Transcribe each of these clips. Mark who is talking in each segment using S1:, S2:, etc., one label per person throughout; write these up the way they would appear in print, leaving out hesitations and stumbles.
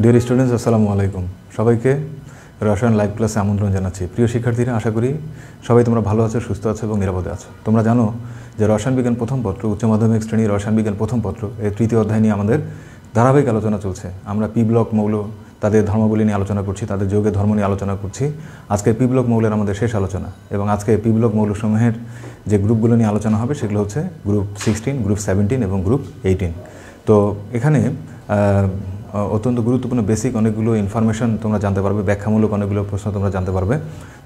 S1: Dear students, আসসালামু আলাইকুম। সবাইকে রসায়ন লাইভ ক্লাসে আমন্ত্রণ জানাচ্ছি। প্রিয় শিক্ষার্থীরা, আশা করি সবাই তোমরা ভালো আছো, সুস্থ আছো এবং নিরাপদে আছো। তোমরা জানো যে রসায়ন বিজ্ঞান প্রথম পত্র, উচ্চ মাধ্যমিক শ্রেণীর রসায়ন বিজ্ঞান প্রথম পত্র এর তৃতীয় অধ্যায় নিয়ে আমাদের ধারাবাহিক আলোচনা চলছে। আমরা পি ব্লক মৌল, তাদের ধর্মাবলী নিয়ে আলোচনা করছি, তাদের যৌগের ধর্ম নিয়ে আলোচনা করছি। আজকে পি ব্লক মৌলের আমাদের শেষ আলোচনা, এবং আজকে পি ব্লক মৌলসমূহের যে গ্রুপগুলো নিয়ে আলোচনা হবে সেগুলো হচ্ছে গ্রুপ 16, গ্রুপ 17 এবং গ্রুপ 18। তো এখানে অত্যন্ত গুরুত্বপূর্ণ বেসিক অনেকগুলো ইনফরমেশন তোমরা জানতে পারবে, ব্যাখ্যামূলক অনেকগুলো প্রশ্ন তোমরা জানতে পারবে।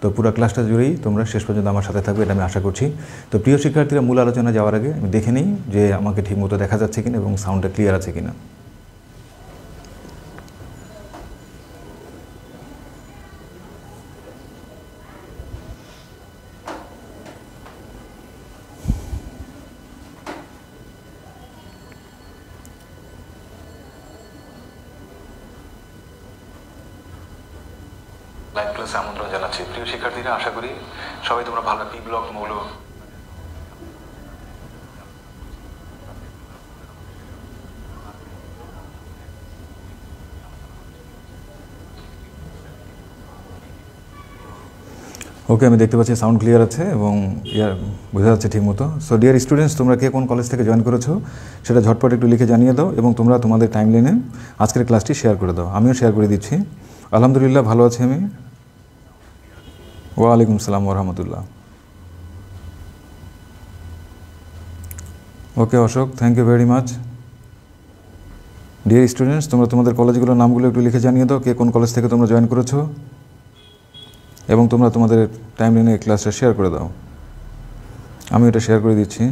S1: তো পুরো ক্লাসটা জুড়েই তোমরা শেষ পর্যন্ত আমার সাথে থাকবে, এটা আমি আশা করছি। তো প্রিয় শিক্ষার্থীরা, মূল আলোচনা যাওয়ার আগে আমি দেখে নিই যে আমাকে ঠিকমতো দেখা যাচ্ছে কিনা এবং সাউন্ডটা ক্লিয়ার আছে কিনা। লাইভ ক্লাসে আমন্ত্রণ জানাচ্ছি। প্রিয় শিক্ষার্থীরা, আশা করি সবাই তোমরা ভালো পি ব্লক মৌল ওকে, আমি দেখতে পাচ্ছি সাউন্ড ক্লিয়ার আছে এবং বোঝা যাচ্ছে ঠিক মতো। সো ডিয়ার স্টুডেন্টস, তোমরা কে কোন কলেজ থেকে জয়েন করেছো সেটা ঝটপট একটু লিখে জানিয়ে দাও, এবং তোমরা তোমাদের টাইমলাইনে আজকের ক্লাসটি শেয়ার করে দাও। আমিও শেয়ার করে দিচ্ছি। আলহামদুলিল্লাহ, ভালো আছি আমি। ওয়ালাইকুম সালাম ওরহামতুল্লাহ। Okay Ashok, thank you very much. Dear students, তোমরা তোমাদের কলেজগুলোর নামগুলো একটু লিখে জানিয়ে দাও, কে কোন কলেজ থেকে তোমরা জয়েন করেছো, এবং তোমরা তোমাদের টাইমলাইনে ক্লাসটা শেয়ার করে দাও। আমি এটা শেয়ার করে দিচ্ছি।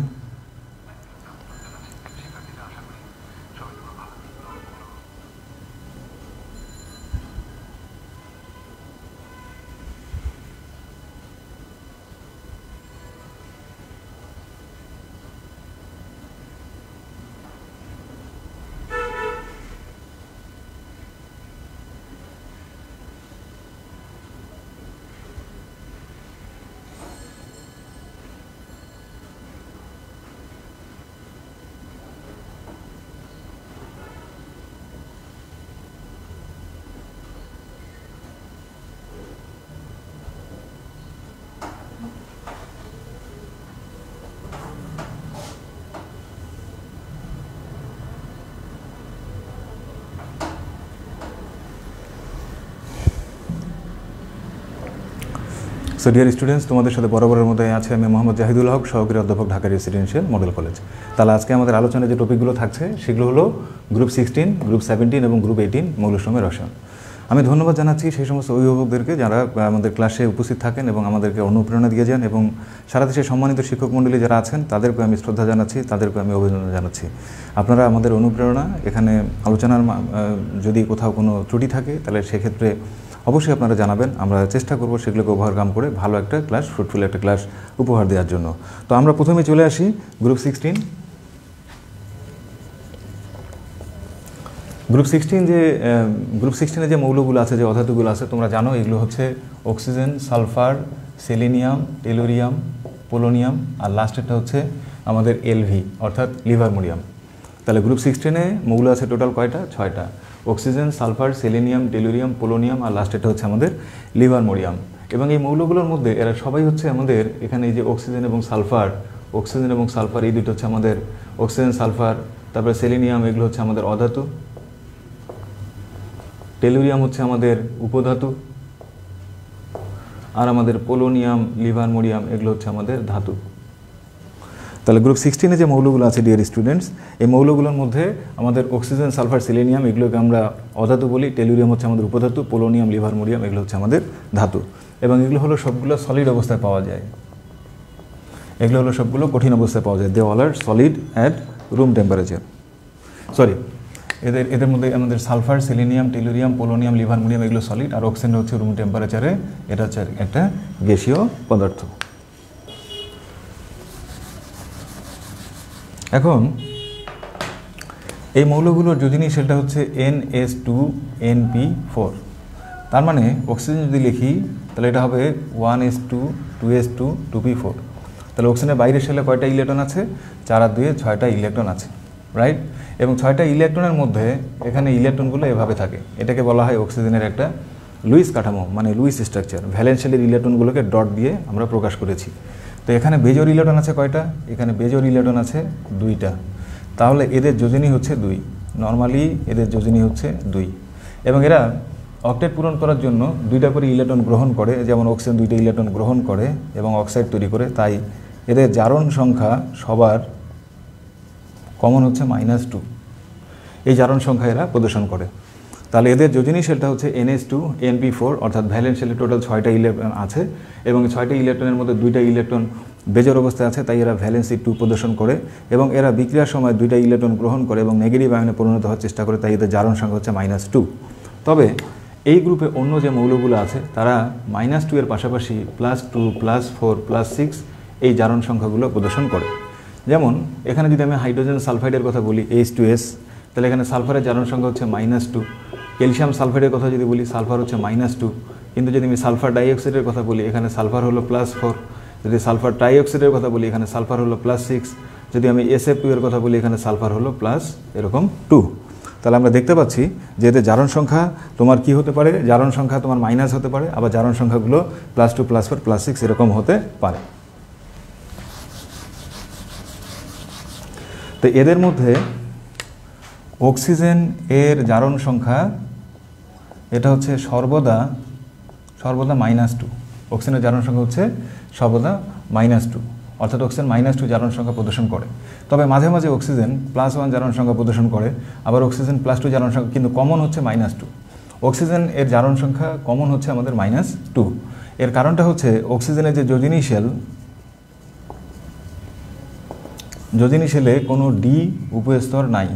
S1: সো ডিয়ার স্টুডেন্টস, তোমাদের সাথে বরাবরের মধ্যে আছে আমি মোহাম্মদ জাহিদুল হক, সহকারী অধ্যাপক, ঢাকা রেসিডেন্সিয়াল মডেল কলেজ। তাহলে আজকে আমাদের আলোচনায় যে টপিকগুলো থাকছে সেগুলো হলো গ্রুপ 16, গ্রুপ 17 এবং গ্রুপ 18 মৌলসমূহের রসায়ন। আমি ধন্যবাদ জানাচ্ছি সেই সমস্ত অভিভাবকদেরকে যারা আমাদের ক্লাসে উপস্থিত থাকেন এবং আমাদেরকে অনুপ্রেরণা দিয়ে যান, এবং সারা দেশের সম্মানিত শিক্ষক মণ্ডলী যারা আছেন তাদেরকে আমি শ্রদ্ধা জানাচ্ছি, তাদেরকে আমি অভিনন্দন জানাচ্ছি। আপনারা আমাদের অনুপ্রেরণা। এখানে আলোচনার যদি কোথাও কোনো ত্রুটি থাকে তাহলে সেক্ষেত্রে অবশ্যই আপনারা জানাবেন। আমরা চেষ্টা করব সেগুলোকে ওভারকাম করে ভালো একটা ক্লাস, ফ্রুটফুল একটা ক্লাস উপহার দেওয়ার জন্য। তো আমরা প্রথমে চলে আসি গ্রুপ 16। গ্রুপ 16 যে মৌলগুলো আছে, যে অধাতুগুলো আছে, তোমরা জানো এগুলো হচ্ছে oxygen, sulphur, selenium, tellurium, polonium, আর লাস্টেরটা হচ্ছে আমাদের এলভি অর্থাৎ লিভারমোরিয়াম। তাহলে গ্রুপ 16-এ মৌল আছে টোটাল কয়টা? 6টা। Oxygen, sulphur, selenium, tellurium, polonium, আর লাস্টেরটা হচ্ছে আমাদের লিভারমোরিয়াম। এবং এই মৌলগুলোর মধ্যে এরা সবাই হচ্ছে আমাদের এখানে এই যে অক্সিজেন এবং সালফার এই দুটো হচ্ছে আমাদের অক্সিজেন, সালফার, তারপরে সেলেনিয়াম, এগুলো হচ্ছে আমাদের অধাতু, টেলুরিয়াম হচ্ছে আমাদের উপধাতু, আর আমাদের পোলোনিয়াম, লিভারমোরিয়াম এগুলো হচ্ছে আমাদের ধাতু। তাহলে গ্রুপ 16-এ যে মৌলগুলো আছে ডিয়ার স্টুডেন্টস, এই মৌলগুলোর মধ্যে আমাদের অক্সিজেন, সালফার, সেলেনিয়াম এগুলোকে আমরা অধাতু বলি, টেলুরিয়াম হচ্ছে আমাদের উপধাতু, পোলোনিয়াম, লিভারমোরিয়াম এগুলো হচ্ছে আমাদের ধাতু। এবং এগুলো হলো সবগুলো সলিড অবস্থায় পাওয়া যায়, এগুলো হলো সবগুলো কঠিন অবস্থায় পাওয়া যায়। They all are solid at room temperature. এদের মধ্যে আমাদের sulphur, selenium, tellurium, polonium, livermorium এগুলো সলিড, আর অক্সিজেন হচ্ছে রুম টেম্পারেচারে, এটা হচ্ছে একটা গ্যাসীয় পদার্থ। এখন এই মৌলগুলোর যদি নিই সেটা হচ্ছে NH2NP4। তার মানে অক্সিজেন যদি লিখি তাহলে এটা হবে 1s2 2s2 2p4। তাহলে অক্সিজেনের বাইরের শেলে কয়টা ইলেকট্রন আছে? 4 আর 2 6টা ইলেকট্রন আছে। রাইট। এবং 6টা ইলেকট্রনের মধ্যে এখানে ইলেকট্রনগুলো এভাবে থাকে, এটাকে বলা হয় অক্সিজেনের একটা লুইস কাঠামো, মানে লুইস স্ট্রাকচার। ভ্যালেন্স শেলের ইলেকট্রনগুলোকে ডট দিয়ে আমরা প্রকাশ করেছি। তো এখানে বেজোর ইলেকট্রন আছে কয়টা? এখানে বেজোর ইলেকট্রন আছে 2টা। তাহলে এদের যোজনী হচ্ছে 2। নর্মালি এদের যোজনী হচ্ছে 2 এবং এরা অক্টেট পূরণ করার জন্য 2টা করে ইলেকট্রন গ্রহণ করে, যেমন অক্সিজেন 2টা ইলেকট্রন গ্রহণ করে এবং অক্সাইড তৈরি করে। তাই এদের জারণ সংখ্যা সবার কমন হচ্ছে -2। এই জারণ সংখ্যা এরা প্রদর্শন করে। তাহলে এদের যোজনী শেলটা হচ্ছে NH2 NP4, অর্থাৎ ভ্যালেন্স শেলে টোটাল 6টা ইলেকট্রন আছে এবং 6টা ইলেকট্রনের মধ্যে 2টা ইলেকট্রন বেজোর অবস্থায় আছে, তাই এরা ভ্যালেন্সি 2 প্রদর্শন করে এবং এরা বিক্রিয়ার সময় 2টা ইলেকট্রন গ্রহণ করে এবং নেগেটিভ আয়নে পরিণত হওয়ার চেষ্টা করে, তাই এদের জারণ সংখ্যা হচ্ছে -2। তবে এই গ্রুপে অন্য যে মৌলগুলো আছে তারা -2 এর পাশাপাশি +2 +4 +6 এই জারণ সংখ্যাগুলো প্রদর্শন করে। যেমন এখানে যদি আমি হাইড্রোজেন সালফাইডের কথা বলি H2S, তাহলে এখানে সালফারের জারণ সংখ্যা হচ্ছে -2। ক্যালসিয়াম সালফাইডের কথা যদি বলি সালফার হচ্ছে -2। কিন্তু যদি আমি সালফার ডাইঅক্সাইডের কথা বলি এখানে সালফার হলো +4। যদি সালফার ট্রাইঅক্সাইডের কথা বলি এখানে সালফার হলো +6। যদি আমি SF2 এর কথা বলি এখানে সালফার হলো +2। তাহলে আমরা দেখতে পাচ্ছি যে এদের জারণ সংখ্যা তোমার কি হতে পারে, জারণ সংখ্যা তোমার মাইনাস হতে পারে, আবার জারণ সংখ্যাগুলো +2 +4 +6 এরকম হতে পারে। তো এদের মধ্যে অক্সিজেন এর জারণ সংখ্যা এটা হচ্ছে সর্বদা -2। অক্সিজেনের জারণ সংখ্যা হচ্ছে সর্বদা -2, অর্থাৎ অক্সিজেন -2 জারণ সংখ্যা প্রদর্শন করে। তবে মাঝে মাঝে অক্সিজেন +1 জারণ সংখ্যা প্রদর্শন করে, আবার অক্সিজেন +2 জারণ সংখ্যা, কিন্তু কমন হচ্ছে -2। অক্সিজেন এর জারণ সংখ্যা কমন হচ্ছে আমাদের -2। এর কারণটা হচ্ছে অক্সিজেনের যে যোজনী শেলে কোনো ডি উপস্তর নাই।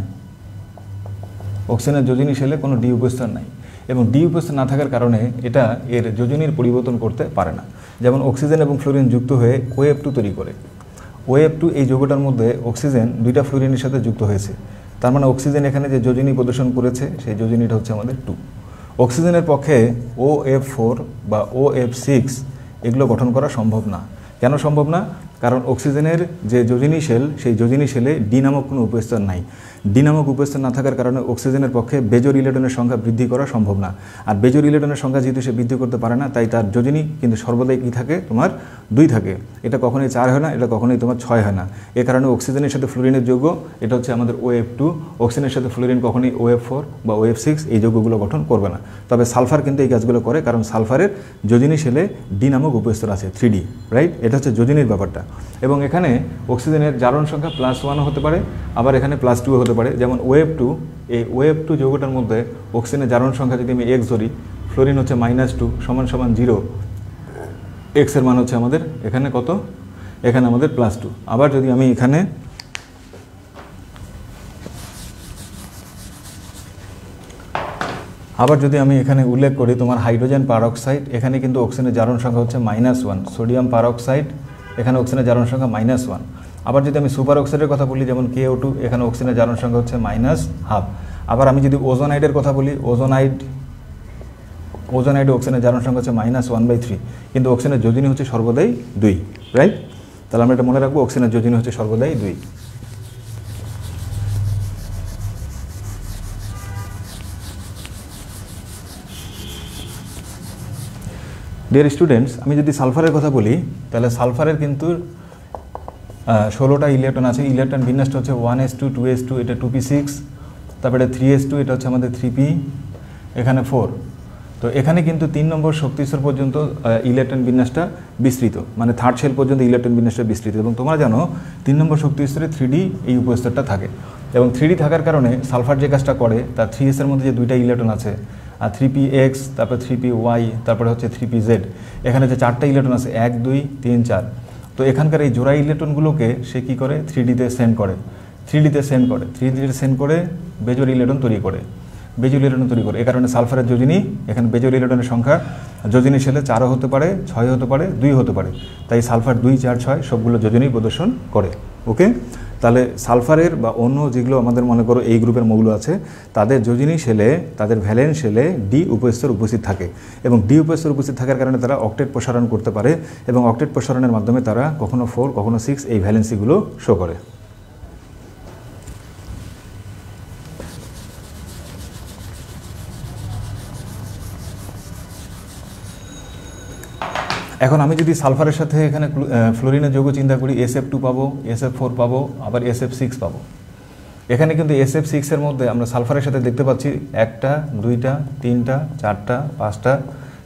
S1: অক্সিজেনের যোজনী শেলে কোনো ডি উপস্তর নাই এবং ডি উপস্তর না থাকার কারণে এটা এর যোজনীর পরিবর্তন করতে পারে না। যেমন অক্সিজেন এবং ফ্লোরিন যুক্ত হয়ে OF2 তৈরি করে। OF2 এই যৌগটার মধ্যে অক্সিজেন 2টা ফ্লোরিনের সাথে যুক্ত হয়েছে, তার মানে অক্সিজেন এখানে যে যোজনী প্রদর্শন করেছে সেই যোজনীটা হচ্ছে আমাদের 2। অক্সিজেনের পক্ষে OF4 বা OF6 এগুলো গঠন করা সম্ভব না। কেন সম্ভব না? কারণ অক্সিজেনের যে যোজনী শেল সেই যোজনী শেলে ডি নামক কোনো উপস্তর নাই। ডি নামক উপস্তর না থাকার কারণে অক্সিজেনের পক্ষে বেজোর ইলেকট্রনের সংখ্যা বৃদ্ধি করা সম্ভব না। আর বেজোর ইলেকট্রনের সংখ্যা যেহেতু সে বৃদ্ধি করতে পারে না, তাই তার যোজনী কিন্তু সর্বদাই কী থাকে, তোমার 2 থাকে। এটা কখনোই 4 হয় না, এটা কখনোই তোমার 6 হয় না। এ কারণে অক্সিজেনের সাথে ফ্লোরিনের যৌগ এটা হচ্ছে আমাদের OF2। অক্সিজেনের সাথে ফ্লোরিন কখনোই OF4 বা OF6 এই যৌগগুলো গঠন করবে না। তবে সালফার কিন্তু এই কাজগুলো করে, কারণ সালফারের যোজনী শেলে ডি নামক উপস্তর আছে 3D, রাইট। এটা হচ্ছে যোজনীর ব্যাপারটা। এবং এখানে অক্সিজেনের জারণ সংখ্যা +1ও হতে পারে, আবার এখানে +2ও হতে পারে। যেমন OF2, এই OF2 যৌগটার মধ্যে অক্সিজেনের জারণ সংখ্যা যদি আমি x ধরি, ফ্লোরিন হচ্ছে -2 = 0, x এর মান হচ্ছে আমাদের এখানে কত, এখানে আমাদের +2। আবার যদি আমি এখানে উল্লেখ করি তোমার হাইড্রোজেন পারঅক্সাইড, এখানে কিন্তু অক্সিজেনের জারণ সংখ্যা হচ্ছে -1। সোডিয়াম পারঅক্সাইড, এখানে অক্সিজেনের জারণ সংখ্যা -1। আবার যদি আমি সুপার অক্সাইডের কথা বলি যেমন KO2, এখানে অক্সিজেনের জারণ সংখ্যা হচ্ছে -1/2। আবার আমি যদি ওজোনাইডের কথা বলি, ওজোনাইডে অক্সিজেনের জারণ সংখ্যা হচ্ছে -1/3, কিন্তু অক্সিজেনের যোজনী হচ্ছে সর্বদাই 2, রাইট। তাহলে আমরা এটা মনে রাখবো, অক্সিজেনের যোজনী হচ্ছে সর্বদাই 2। ডিয়ার স্টুডেন্টস, আমি যদি সালফারের কথা বলি তাহলে সালফারের কিন্তু 16টা ইলেকট্রন আছে। ইলেকট্রন বিন্যাসটা হচ্ছে 1s2 2s2, এটা 2p6, তারপরে 3s2, এটা হচ্ছে আমাদের 3p, এখানে 4। তো এখানে কিন্তু 3 নম্বর শক্তি স্তর পর্যন্ত ইলেকট্রন বিন্যাসটা বিস্তৃত, মানে থার্ড শেল পর্যন্ত ইলেকট্রন বিন্যাসটা বিস্তৃত। এবং তোমরা জানো 3 নম্বর শক্তি স্তরে 3D এই উপস্তরটা থাকে এবং 3D থাকার কারণে সালফার যে কাজটা করে তার 3s এর মধ্যে যে 2টা ইলেকট্রন আছে, আর 3px, তারপর 3py, তারপরে হচ্ছে 3pz, এখানে যে 4টা ইলেকট্রন আছে 1 2 3 4। তো এখানকার এই জোড়া ইলেকট্রনগুলোকে সে কী করে, 3Dতে সেন্ড করে। 3Dতে সেন্ড করে বেজোর ইলেকট্রন তৈরি করে। এ কারণে সালফারের যোজনী, এখানে বেজোর ইলেকট্রনের সংখ্যা যোজনী শেলে 4ও হতে পারে, 6 হতে পারে, 2 হতে পারে। তাই সালফার 2 4 6 সবগুলো যোজনী প্রদর্শন করে। ওকে, তাহলে সালফারের বা অন্য যেগুলো আমাদের মনে করো এই গ্রুপের মৌল আছে তাদের যোজনী শেলে, তাদের ভ্যালেন্স শেলে ডি উপস্তর উপস্থিত থাকে এবং ডি উপস্তর উপস্থিত থাকার কারণে তারা অক্টেট প্রসারণ করতে পারে এবং অক্টেট প্রসারণের মাধ্যমে তারা কখনো 4 কখনো 6 এই ভ্যালেন্সিগুলো শো করে। এখন আমি যদি সালফারের সাথে এখানে ফ্লোরিনের যৌগ চিন্তা করি, SF2 পাবো, SF4 পাবো, আবার SF6 পাবো। এখানে কিন্তু SF6 এর মধ্যে আমরা সালফারের সাথে দেখতে পাচ্ছি 1টা 2টা 3টা 4টা 5টা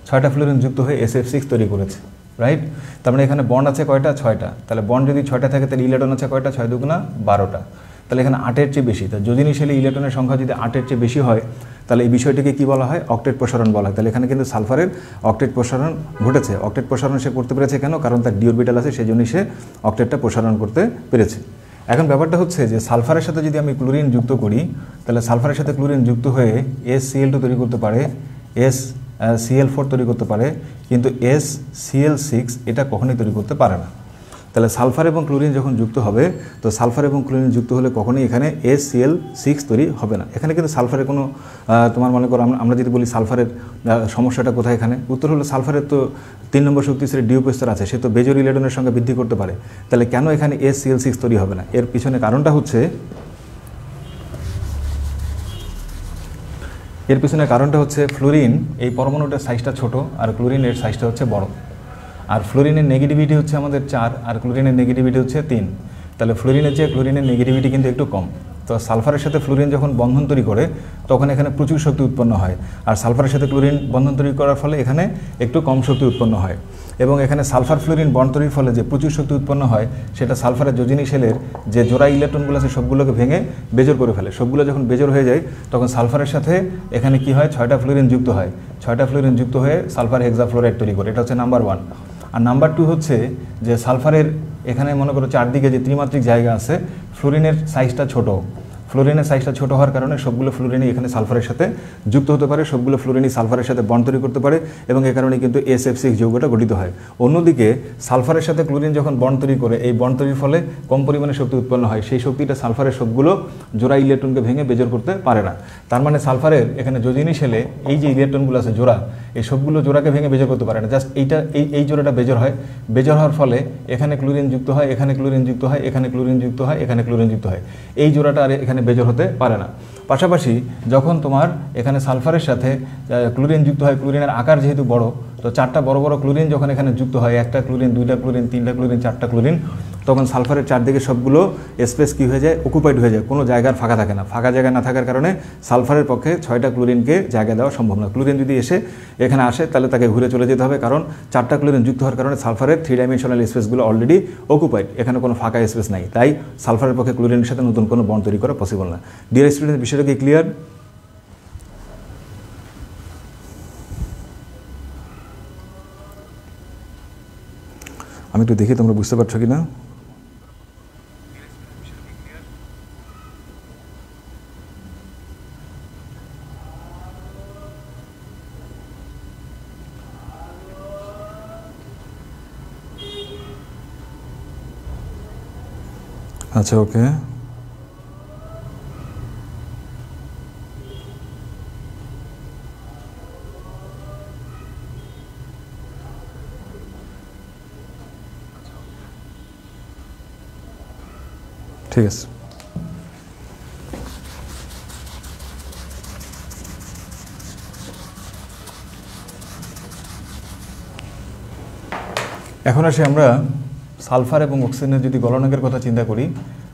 S1: 6টা ফ্লোরিন যুক্ত হয়ে SF6 তৈরি করেছে, রাইট? তার মানে এখানে বন্ড আছে কয়টা? 6টা। তাহলে বন্ড যদি 6টা থাকে তাহলে ইলেকট্রন আছে কয়টা? 6 দুগুণা 12টা। তাহলে এখানে 8-এর চেয়ে বেশি। তো যোজিনিশালি ইলেকট্রনের সংখ্যা যদি 8-এর চেয়ে বেশি হয় তাহলে এই বিষয়টিকে কী বলা হয়? অক্টেট প্রসারণ বলা হয়। তাহলে এখানে কিন্তু সালফারের অক্টেট প্রসারণ ঘটেছে। অক্টেট প্রসারণ সে করতে পেরেছে কেন? কারণ তার ডি অরবিটাল আছে, সেই জন্যই সে অক্টেটটা প্রসারণ করতে পেরেছে। এখন ব্যাপারটা হচ্ছে যে সালফারের সাথে যদি আমি ক্লোরিন যুক্ত করি তাহলে সালফারের সাথে ক্লোরিন যুক্ত হয়ে SCl2 তৈরি করতে পারে, SCl4 তৈরি করতে পারে, কিন্তু SCl6 এটা কখনোই তৈরি করতে পারে না। তাহলে সালফার এবং ক্লোরিন যখন যুক্ত হবে, তো সালফার এবং ক্লোরিন যুক্ত হলে কখনোই এখানে SCl6 তৈরি হবে না। এখানে কিন্তু সালফারের কোনো তোমার মনে করো আমরা যদি বলি সালফারের সমস্যাটা কোথায়, এখানে উত্তর হলো সালফারের তো 3 নম্বর শক্তি স্তরে ডি উপস্তর আছে, সে তো বেজোর ইলেকট্রনের সংখ্যা বৃদ্ধি করতে পারে। তাহলে কেন এখানে SCl6 তৈরি হবে না? এর পিছনে কারণটা হচ্ছে ফ্লোরিন এই পরমাণুটার সাইজটা ছোট আর ক্লোরিনের সাইজটা হচ্ছে বড়। আর ফ্লোরিনের নেগেটিভিটি হচ্ছে আমাদের 4 আর ক্লোরিনের নেগেটিভিটি হচ্ছে 3। তাহলে ফ্লোরিনের চেয়ে ক্লোরিনের নেগেটিভিটি কিন্তু একটু কম। তো সালফারের সাথে ফ্লোরিন যখন বন্ধন তৈরি করে তখন এখানে প্রচুর শক্তি উৎপন্ন হয়, আর সালফারের সাথে ক্লোরিন বন্ধন তৈরি করার ফলে এখানে একটু কম শক্তি উৎপন্ন হয়। এবং এখানে সালফার ফ্লোরিন বন্ড তৈরির ফলে যে প্রচুর শক্তি উৎপন্ন হয় সেটা সালফারের যোজিনী শেলের যে জোড়া ইলেকট্রনগুলো আছে সবগুলোকে ভেঙে বেজোর করে ফেলে। সবগুলো যখন বেজোর হয়ে যায় তখন সালফারের সাথে এখানে কি হয়? 6টা ফ্লোরিন যুক্ত হয়। 6টা ফ্লোরিন যুক্ত হয়ে সালফার হেক্সাফ্লোরাইড তৈরি করে। এটা হচ্ছে নাম্বার 1। আর নাম্বার 2 হচ্ছে যে সালফারের এখানে মনে করো চারদিকে যে ত্রিমাত্রিক জায়গা আছে, ফ্লোরিনের সাইজটা ছোট। ফ্লোরিনের সাইজটা ছোট হওয়ার কারণে সবগুলো ফ্লোরিনই এখানে সালফারের সাথে যুক্ত হতে পারে, সবগুলো ফ্লোরিনই সালফারের সাথে বন্ড তৈরি করতে পারে এবং এই কারণে কিন্তু SF6 যৌগটা গঠিত হয়। অন্যদিকে সালফারের সাথে ক্লোরিন যখন বন্ড তৈরি করে, এই বন্ড তৈরির ফলে কম পরিমাণে শক্তি উৎপন্ন হয়, সেই শক্তিটা সালফারের সবগুলো জোড়া ইলেকট্রনকে ভেঙে বেজোর করতে পারে না। তার মানে সালফারের এখানে যোজিনী শেলে এই যে ইলেকট্রনগুলো আছে জোড়া, এই সবগুলো জোড়াকে ভেঙে বেজোর করতে পারে না। জাস্ট এই জোড়াটা বেজোর হয়। বেজোর হওয়ার ফলে এখানে ক্লোরিন যুক্ত হয়, এখানে ক্লোরিন যুক্ত হয়, এখানে ক্লোরিন যুক্ত হয়, এখানে ক্লোরিন যুক্ত হয়। এই জোড়াটা আর এখানে বেজোর হতে পারে না। পাশাপাশি যখন তোমার এখানে সালফারের সাথে ক্লোরিন যুক্ত হয়, ক্লোরিনের আকার যেহেতু বড়, তো 4টা বড় বড় ক্লোরিন যখন এখানে যুক্ত হয়, 1টা ক্লোরিন, 2টা ক্লোরিন, 3টা ক্লোরিন, 4টা ক্লোরিন, তখন সালফারের চারদিকে সবগুলো স্পেস কী হয়ে যায়? অকুপাইড হয়ে যায়। কোনো জায়গার ফাঁকা থাকে না। ফাঁকা জায়গা না থাকার কারণে সালফারের পক্ষে 6টা ক্লোরিনকে জায়গা দেওয়া সম্ভব না। ক্লোরিন যদি এখানে আসে তাহলে তাকে ঘুরে চলে যেতে হবে, কারণ 4টা ক্লোরিন যুক্ত হওয়ার কারণে সালফারের 3 ডাইমেনশনাল স্পেসগুলো অলরেডি অকুপাইড, এখানে কোনো ফাঁকা স্পেস নাই। তাই সালফারের পক্ষে ক্লোরিনের সাথে নতুন কোনো বন্ড তৈরি করা পসিবল না। ডিয়ার স্টুডেন্ট, বিষয়টা কি ক্লিয়ার? আমি একটু দেখি তোমরা বুঝতে পারছো কি না। আচ্ছা, ওকে। ঠিক আছে। এখন আসি আমরা সালফার এবং অক্সিজেনের যদি গলনাঙ্কের কথা চিন্তা করি,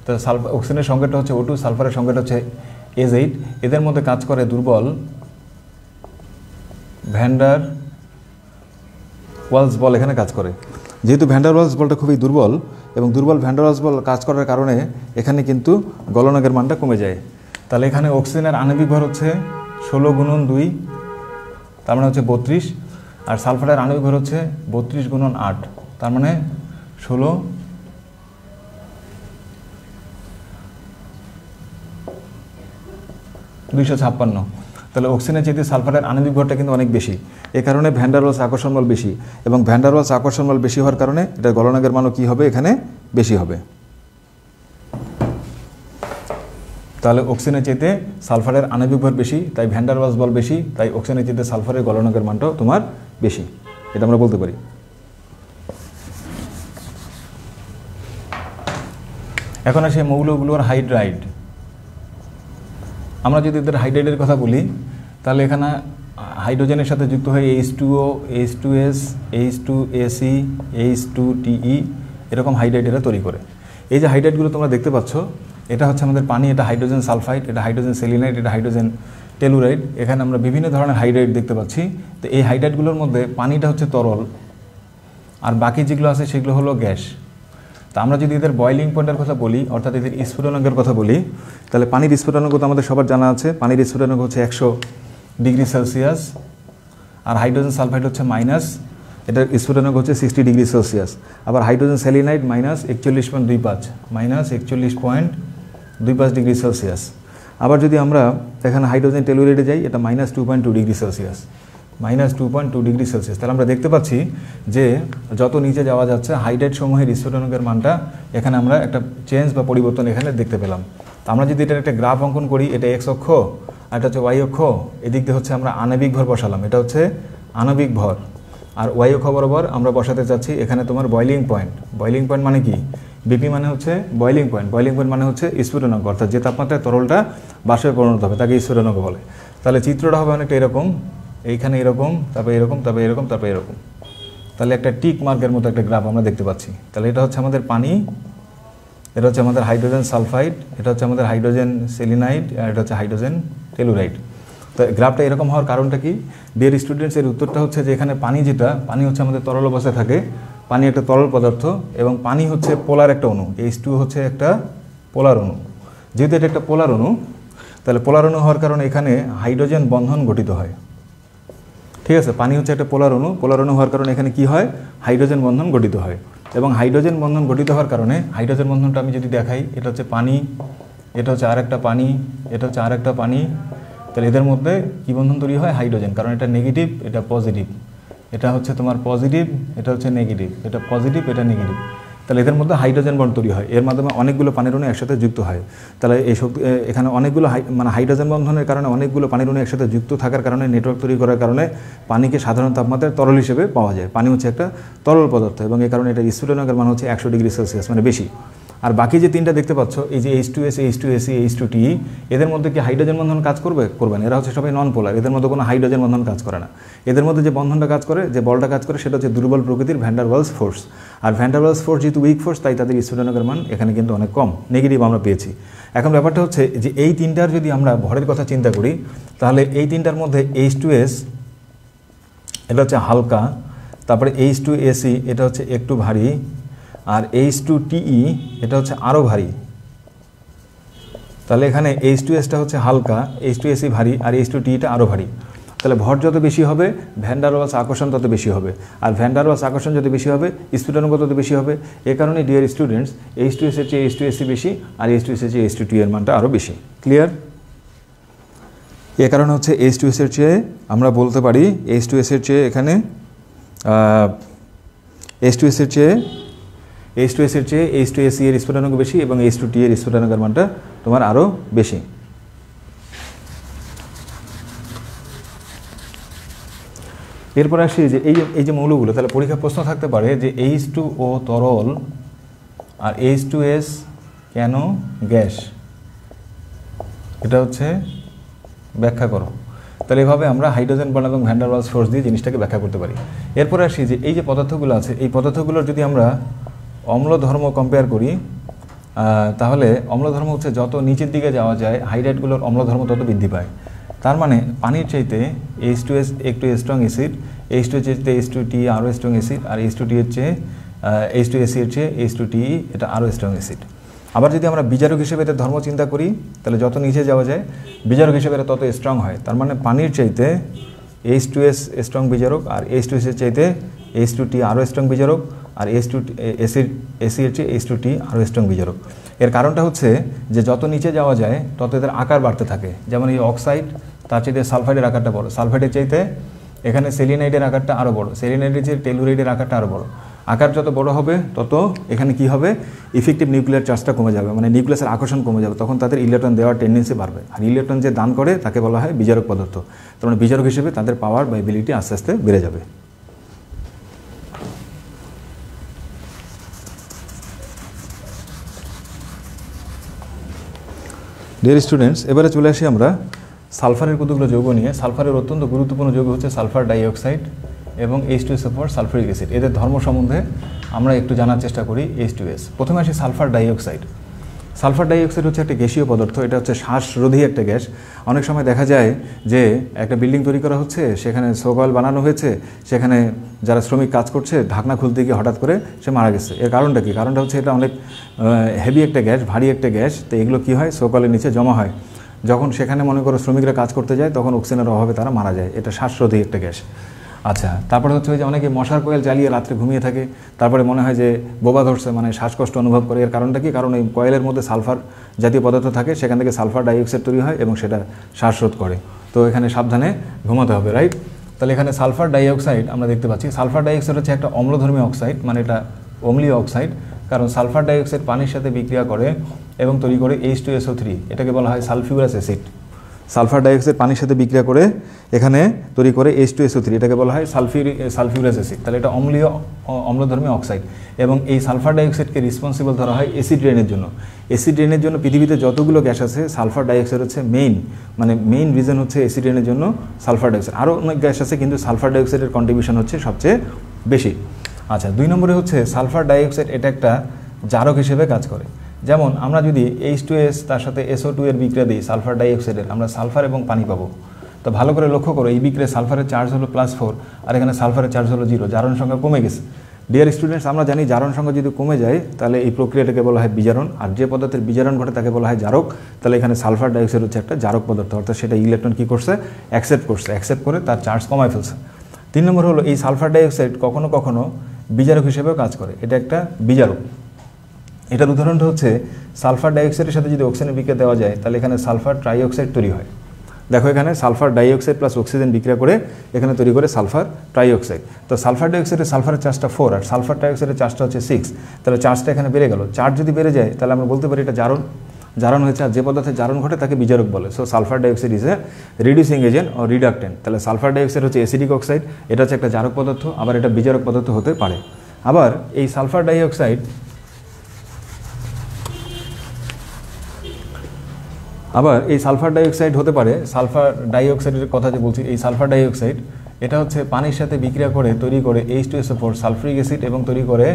S1: তো অক্সিজেনের সংখ্যাটা হচ্ছে O2, সালফারের সংখ্যাটা হচ্ছে H8। এদের মধ্যে কাজ করে দুর্বল ভ্যান্ডার ওয়ালস বল এখানে কাজ করে। যেহেতু ভ্যান্ডার ওয়ালস বলটা খুবই দুর্বল এবং দুর্বল ভ্যান্ডার ওয়ালস বল কাজ করার কারণে এখানে কিন্তু গলনাঙ্কের মানটা কমে যায়। তাহলে এখানে অক্সিজেনের আণবিক ভর হচ্ছে 16 গুণন 2, তার মানে হচ্ছে 32, আর সালফারের আণবিক ভর হচ্ছে 32 গুণন 8, তার মানে 16 256। তাহলে অক্সিজেনের চেয়ে সালফারের আণবিক ভরটা কিন্তু অনেক বেশি। এ কারণে ভ্যান্ডার ওয়ালস আকর্ষণ বল বেশি, এবং ভ্যান্ডার ওয়ালস আকর্ষণ বল বেশি হওয়ার কারণে এটা গলনাঙ্কের মানও কী হবে? এখানে বেশি হবে। তাহলে অক্সিজেনের চেয়ে সালফারের আণবিক ভর বেশি, তাই ভ্যান্ডার ওয়ালস বল বেশি, তাই অক্সিজেনের চেয়ে সালফারের গলনাঙ্কের মানটাও তোমার বেশি, এটা আমরা বলতে পারি। এখন আসে মৌলগুলোর হাইড্রাইড। আমরা যদি এদের হাইড্রাইডের কথা বলি তাহলে এখানে হাইড্রোজেনের সাথে যুক্ত হয়ে H2O, H2S, H2AC, H2TE এরকম হাইড্রাইড এরা তৈরি করে। এই যে হাইড্রাইডগুলো তোমরা দেখতে পাচ্ছ, এটা হচ্ছে আমাদের পানি, এটা হাইড্রোজেন সালফাইড, এটা হাইড্রোজেন সেলিনাইড, এটা হাইড্রোজেন টেলুরাইড। এখানে আমরা বিভিন্ন ধরনের হাইড্রাইড দেখতে পাচ্ছি। তো এই হাইড্রাইডগুলোর মধ্যে পানিটা হচ্ছে তরল, আর বাকি যেগুলো আছে সেগুলো হলো গ্যাস। তো আমরা যদি এদের বয়লিং পয়েন্টের কথা বলি, অর্থাৎ এদের স্ফুটনাঙ্কের কথা বলি, তাহলে পানির স্ফুটনাঙ্ক তো আমাদের সবার জানা আছে। পানির স্ফুটনাঙ্ক হচ্ছে 100 ডিগ্রি সেলসিয়াস, আর হাইড্রোজেন সালফাইড হচ্ছে মাইনাস, এটার স্ফুটনাঙ্ক হচ্ছে 60 ডিগ্রি সেলসিয়াস। আবার হাইড্রোজেন সেলিনাইড মাইনাস 41.25 ডিগ্রি সেলসিয়াস। আবার যদি আমরা এখানে হাইড্রোজেন টেলুরাইডে যাই, এটা minus 2.2 degree Celsius, minus 2.2 degree Celsius. তাহলে আমরা দেখতে পাচ্ছি যে যত নিচে যাওয়া যাচ্ছে হাইড্রাইড সমূহের স্ফুটনাঙ্কের মানটা এখানে আমরা একটা চেঞ্জ বা পরিবর্তন এখানে দেখতে পেলাম। তো আমরা যদি এটার একটা গ্রাফ অঙ্কন করি, এটা এক্স অক্ষ আর এটা হচ্ছে ওয়াই অক্ষ, এদিক দিয়ে হচ্ছে আমরা আণবিক ভর বসালাম, এটা হচ্ছে আণবিক ভর। আর ওয়াই অক্ষ বরাবর আমরা বসাতে চাচ্ছি এখানে তোমার বয়লিং পয়েন্ট। বয়লিং পয়েন্ট মানে কি? বিপি মানে হচ্ছে বয়লিং পয়েন্ট। বয়লিং পয়েন্ট মানে হচ্ছে স্ফুটনাঙ্ক, অর্থাৎ যে তাপমাত্রায় তরলটা বাষ্পে পরিণত হবে তাকে স্ফুটনাঙ্ক বলে। তাহলে চিত্রটা হবে অনেকটা এরকম, এইখানে এরকম, তারপরে এরকম, তারপরে এরকম, তারপরে এরকম। তাহলে একটা টিক মার্কের মতো একটা গ্রাফ আমরা দেখতে পাচ্ছি। তাহলে এটা হচ্ছে আমাদের পানি, এটা হচ্ছে আমাদের হাইড্রোজেন সালফাইড, এটা হচ্ছে আমাদের হাইড্রোজেন সেলিনাইড, আর এটা হচ্ছে হাইড্রোজেন টেলুরাইড। তো গ্রাফটা এরকম হওয়ার কারণটা কি? ডিয়ার স্টুডেন্টস, এর উত্তরটা হচ্ছে যে এখানে পানি যেটা, পানি হচ্ছে আমাদের তরল অবস্থায় থাকে, পানি একটা তরল পদার্থ এবং পানি হচ্ছে পোলার একটা অণু। H2 হচ্ছে একটা পোলার অণু। যেহেতু এটা একটা পোলার অণু, তাহলে পোলার অণু হওয়ার কারণে এখানে হাইড্রোজেন বন্ধন গঠিত হয়। ঠিক আছে, পানি হচ্ছে একটা পোলার অণু, পোলার অণু হওয়ার কারণে এখানে কি হয়? হাইড্রোজেন বন্ধন গঠিত হয়। এবং হাইড্রোজেন বন্ধন গঠিত হওয়ার কারণে, হাইড্রোজেন বন্ধনটা আমি যদি দেখাই, এটা হচ্ছে পানি, এটা হচ্ছে আরেকটা পানি, এটা হচ্ছে আরেকটা পানি। তাহলে এদের মধ্যে কী বন্ধন তৈরি হয়? হাইড্রোজেন, কারণ এটা নেগেটিভ, এটা পজিটিভ, এটা হচ্ছে তোমার পজিটিভ, এটা হচ্ছে নেগেটিভ, এটা পজিটিভ, এটা নেগেটিভ। তাহলে এদের মধ্যে হাইড্রোজেন বন্ড তৈরি হয়, এর মাধ্যমে অনেকগুলো পানির অণু একসাথে যুক্ত হয়। তাহলে এই শক্তি এখানে অনেকগুলো মানে হাইড্রোজেন বন্ধনের কারণে অনেকগুলো পানির অণু একসাথে যুক্ত থাকার কারণে, নেটওয়ার্ক তৈরি করার কারণে পানিকে সাধারণ তাপমাত্রায় তরল হিসেবে পাওয়া যায়। পানি হচ্ছে একটা তরল পদার্থ এবং এই কারণে এটা স্ফুটনাঙ্কের মান হচ্ছে 100 ডিগ্রি সেলসিয়াস, মানে বেশি। আর বাকি যে তিনটা দেখতে পাচ্ছ, এই যে H2S, H2AC, H2TE, এদের মধ্যে কি হাইড্রোজেন বন্ধন কাজ করবে? করবে না। এরা হচ্ছে সবাই নন পোলার, এদের মধ্যে কোনো হাইড্রোজেন বন্ধন কাজ করে না। এদের মধ্যে যে বন্ধনটা কাজ করে, যে বলটা কাজ করে, সেটা হচ্ছে দুর্বল প্রকৃতির ভ্যান ডার ওয়ালস ফোর্স। আর ভ্যান ডার ওয়ালস ফোর্স যেহেতু উইক ফোর্স, তাই তাদের স্ফুটনাঙ্কের মান এখানে কিন্তু অনেক কম, নেগেটিভ আমরা পেয়েছি। এখন ব্যাপারটা হচ্ছে যে এই তিনটার যদি আমরা ভরের কথা চিন্তা করি, তাহলে এই তিনটার মধ্যে H2S এটা হচ্ছে হালকা, তারপরে H2AC এটা হচ্ছে একটু ভারী, আর H2TE এটা হচ্ছে আরও ভারী। তাহলে এখানে H2Sটা হচ্ছে হালকা, H2AC ভারী, আর H2TEটা আরও ভারী। তাহলে ভর যত বেশি হবে, ভ্যান ডার ওয়ালস আকর্ষণ তত বেশি হবে, আর ভ্যান ডার ওয়ালস আকর্ষণ যত বেশি হবে, স্ফুটনাঙ্ক তত বেশি হবে। এ কারণে ডিয়ার স্টুডেন্টস, H2S এর চেয়ে H2AC বেশি, আর H2S এর চেয়ে H2TE এর মানটা আরও বেশি। ক্লিয়ার? এ কারণে হচ্ছে H2S এর চেয়ে আমরা বলতে পারি, H2S এর চেয়ে এখানে H2S এর চেয়ে H2AC এর স্ফুটনাঙ্ক বেশি এবং H2TE এর স্ফুটনাঙ্কের মানটা তোমার আরও বেশি। এরপর আসি যে এই যে মৌলগুলো, তাহলে পরীক্ষা প্রশ্ন থাকতে পারে যে H2O তরল আর H2S কেন গ্যাস? এটা হচ্ছে ব্যাখ্যা করো। তাহলে এভাবে আমরা হাইড্রোজেন বন্ড এবং ভ্যান ডার ওয়ালস ফোর্স দিয়ে জিনিসটাকে ব্যাখ্যা করতে পারি। এরপর আসি যে এই যে পদার্থগুলো আছে, এই পদার্থগুলোর যদি আমরা অম্ল ধর্ম কম্পেয়ার করি, তাহলে অম্ল ধর্ম হচ্ছে যত নিচের দিকে যাওয়া যায় হাইড্রাইডগুলোর অম্ল ধর্ম তত বৃদ্ধি পায়। তার মানে পানির চাইতে H2S একটু স্ট্রং অ্যাসিড, H2 এর চাইতে H2TE আরও স্ট্রং অ্যাসিড, আর H2TE এর চেয়ে H2AC এর চেয়ে H2TE এটা আরও স্ট্রং অ্যাসিড। আবার যদি আমরা বিজারক হিসেবে এদের ধর্ম চিন্তা করি, তাহলে যত নিচে যাওয়া যায় বিজারক হিসেবে এরা তত স্ট্রং হয়। তার মানে পানির চাইতে H2S স্ট্রং বিজারক, আর H2S এর চাইতে H2TE আরও স্ট্রং বিজারক, আর H2AC এর চেয়ে H2TE আরও স্ট্রং বিজারক। এর কারণটা হচ্ছে যে যত নিচে যাওয়া যায় তত এদের আকার বাড়তে থাকে। যেমন এই অক্সাইড, তার চাইতে সালফাইডের আকারটা বড়, সালফাইডের চাইতে এখানে সেলিনাইডের আকারটা আরও বড়, সেলিনাইডের চেয়ে টেলুরাইডের আকারটা আরও বড়। আকার যত বড় হবে তত এখানে কি হবে? ইফেক্টিভ নিউক্লিয়ার চার্জটা কমে যাবে, মানে নিউক্লিয়াসের আকর্ষণ কমে যাবে, তখন তাদের ইলেকট্রন দেওয়ার টেন্ডেন্সি বাড়বে। আর ইলেকট্রন যে দান করে তাকে বলা হয় বিজারক পদার্থ। তার মানে বিজারক হিসেবে তাদের পাওয়ার বা এবিলিটি আস্তে আস্তে বেড়ে যাবে। ডিয়ার স্টুডেন্টস, এবারে চলে আসি আমরা সালফারের কতগুলো যৌগ নিয়ে সালফারের অত্যন্ত গুরুত্বপূর্ণ যৌগ হচ্ছে সালফার ডাইঅক্সাইড এবং H2SO4 সালফারিক অ্যাসিড। এদের ধর্ম সম্বন্ধে আমরা একটু জানার চেষ্টা করি। H2S, প্রথমে আসি সালফার ডাইঅক্সাইড। সালফার ডাইঅক্সাইড হচ্ছে একটা গ্যাসীয় পদার্থ, এটা হচ্ছে শ্বাসরোধী একটা গ্যাস। অনেক সময় দেখা যায় যে একটা বিল্ডিং তৈরি করা হচ্ছে, সেখানে সোকয়েল বানানো হয়েছে, সেখানে যারা শ্রমিক কাজ করছে ঢাকনা খুলতে গিয়ে হঠাৎ করে সে মারা গেছে। এর কারণটা কি? কারণটা হচ্ছে এটা অনেক হেভি একটা গ্যাস, ভারী একটা গ্যাস। তো এগুলো কী হয়, সোকয়েলের নিচে জমা হয়। যখন সেখানে মনে করো শ্রমিকরা কাজ করতে যায় তখন অক্সিজেনের অভাবে তারা মারা যায়। এটা শ্বাসরোধী একটা গ্যাস। আচ্ছা, তারপরে হচ্ছে যে অনেকে মশার কয়েল জ্বালিয়ে রাত্রে ঘুমিয়ে থাকে, তারপরে মনে হয় যে বোবা ধরছে, মানে শ্বাসকষ্ট অনুভব করে। এর কারণটা কি? কারণ এই কয়েলের মধ্যে সালফার জাতীয় পদার্থ থাকে, সেখান থেকে সালফার ডাইঅক্সাইড তৈরি হয় এবং সেটা শ্বাসরোধ করে। তো এখানে সাবধানে ঘুমাতে হবে, রাইট? তাহলে এখানে সালফার ডাইঅক্সাইড আমরা দেখতে পাচ্ছি। সালফার ডাইঅক্সাইড হচ্ছে একটা অম্লধর্মী অক্সাইড, মানে এটা অম্লীয় অক্সাইড, কারণ সালফার ডাইঅক্সাইড পানির সাথে বিক্রিয়া করে এবং তৈরি করে H2SO3, এটাকে বলা হয় সালফিউরাস অ্যাসিড। সালফার ডাইঅক্সাইড পানির সাথে বিক্রিয়া করে এখানে তৈরি করে H2SO3, এটাকে বলা হয় সালফিউরাস অ্যাসিড। তাহলে এটা অম্লধর্মী অক্সাইড এবং এই সালফার ডাইঅক্সাইডকে রেসপন্সিবল ধরা হয় অ্যাসিড রেনের জন্য। অ্যাসিড রেনের জন্য পৃথিবীতে যতগুলো গ্যাস আছে সালফার ডাইঅক্সাইড হচ্ছে মেইন রিজন হচ্ছে অ্যাসিড রেনের জন্য সালফার ডাইঅক্সাইড। আরও অনেক গ্যাস আছে কিন্তু সালফার ডাইঅক্সাইডের কন্ট্রিবিউশন হচ্ছে সবচেয়ে বেশি। আচ্ছা, 2 নম্বরে হচ্ছে সালফার ডাইঅক্সাইড, এটা একটা জারক হিসেবে কাজ করে। যেমন আমরা যদি H2S তার সাথে SO2 এর বিক্রিয়া দিই সালফার ডাইঅক্সাইডের, আমরা সালফার এবং পানি পাবো। তো ভালো করে লক্ষ্য করো, এই বিক্রিয়ায় সালফারের চার্জ হলো +4 আর এখানে সালফারের চার্জ হলো 0, জারণ সংখ্যা কমে গেছে। ডিয়ার স্টুডেন্টস, আমরা জানি জারণ সংখ্যা যদি কমে যায় তাহলে এই প্রক্রিয়াটাকে বলা হয় বিজারণ, আর যে পদার্থের বিজারণ ঘটে তাকে বলা হয় জারক। তাহলে এখানে সালফার ডাইঅক্সাইড হচ্ছে একটা জারক পদার্থ, অর্থাৎ সেটা ইলেকট্রন কী করছে, অ্যাকসেপ্ট করে তার চার্জ কমায় ফেলছে। 3 নম্বর হলো এই সালফার ডাইঅক্সাইড কখনো কখনো বিজারক হিসেবেও কাজ করে, এটা একটা বিজারক। এটার উদাহরণটা হচ্ছে সালফার ডাইঅক্সাইডের সাথে যদি অক্সিজেন বিক্রিয়া দেওয়া যায় তাহলে এখানে সালফার ট্রাইঅক্সাইড তৈরি হয়। দেখো এখানে সালফার ডাইঅক্সাইড প্লাস অক্সিজেন বিক্রিয়া করে এখানে তৈরি করে সালফার ট্রাইঅক্সাইড। তো সালফার ডাইঅক্সাইডের সালফারের চার্জটা 4 আর সালফার ট্রাইঅক্সাইডের চার্জটা হচ্ছে 6, তাহলে চার্জটা এখানে বেড়ে গেল। চার্জ যদি বেড়ে যায় তাহলে আমরা বলতে পারি এটা জারণ হয়েছে, আর যে পদার্থের জারণ ঘটে তাকে বিজারক বলে। So sulphur dioxide is a reducing agent ও রিডাক্টেন্ট। তাহলে সালফার ডাইঅক্সাইড হচ্ছে অ্যাসিডিক অক্সাইড, এটা হচ্ছে একটা জারক পদার্থ, আবার এটা বিজারক পদার্থ হতে পারে। আবার এই সালফার ডাইঅক্সাইড হতে পারে, সালফার ডাইঅক্সাইডের কথা যে বলছি, এই সালফার ডাইঅক্সাইড এটা হচ্ছে পানির সাথে বিক্রিয়া করে তৈরি করে H2SO4 সালফারিক অ্যাসিড এবং তৈরি করে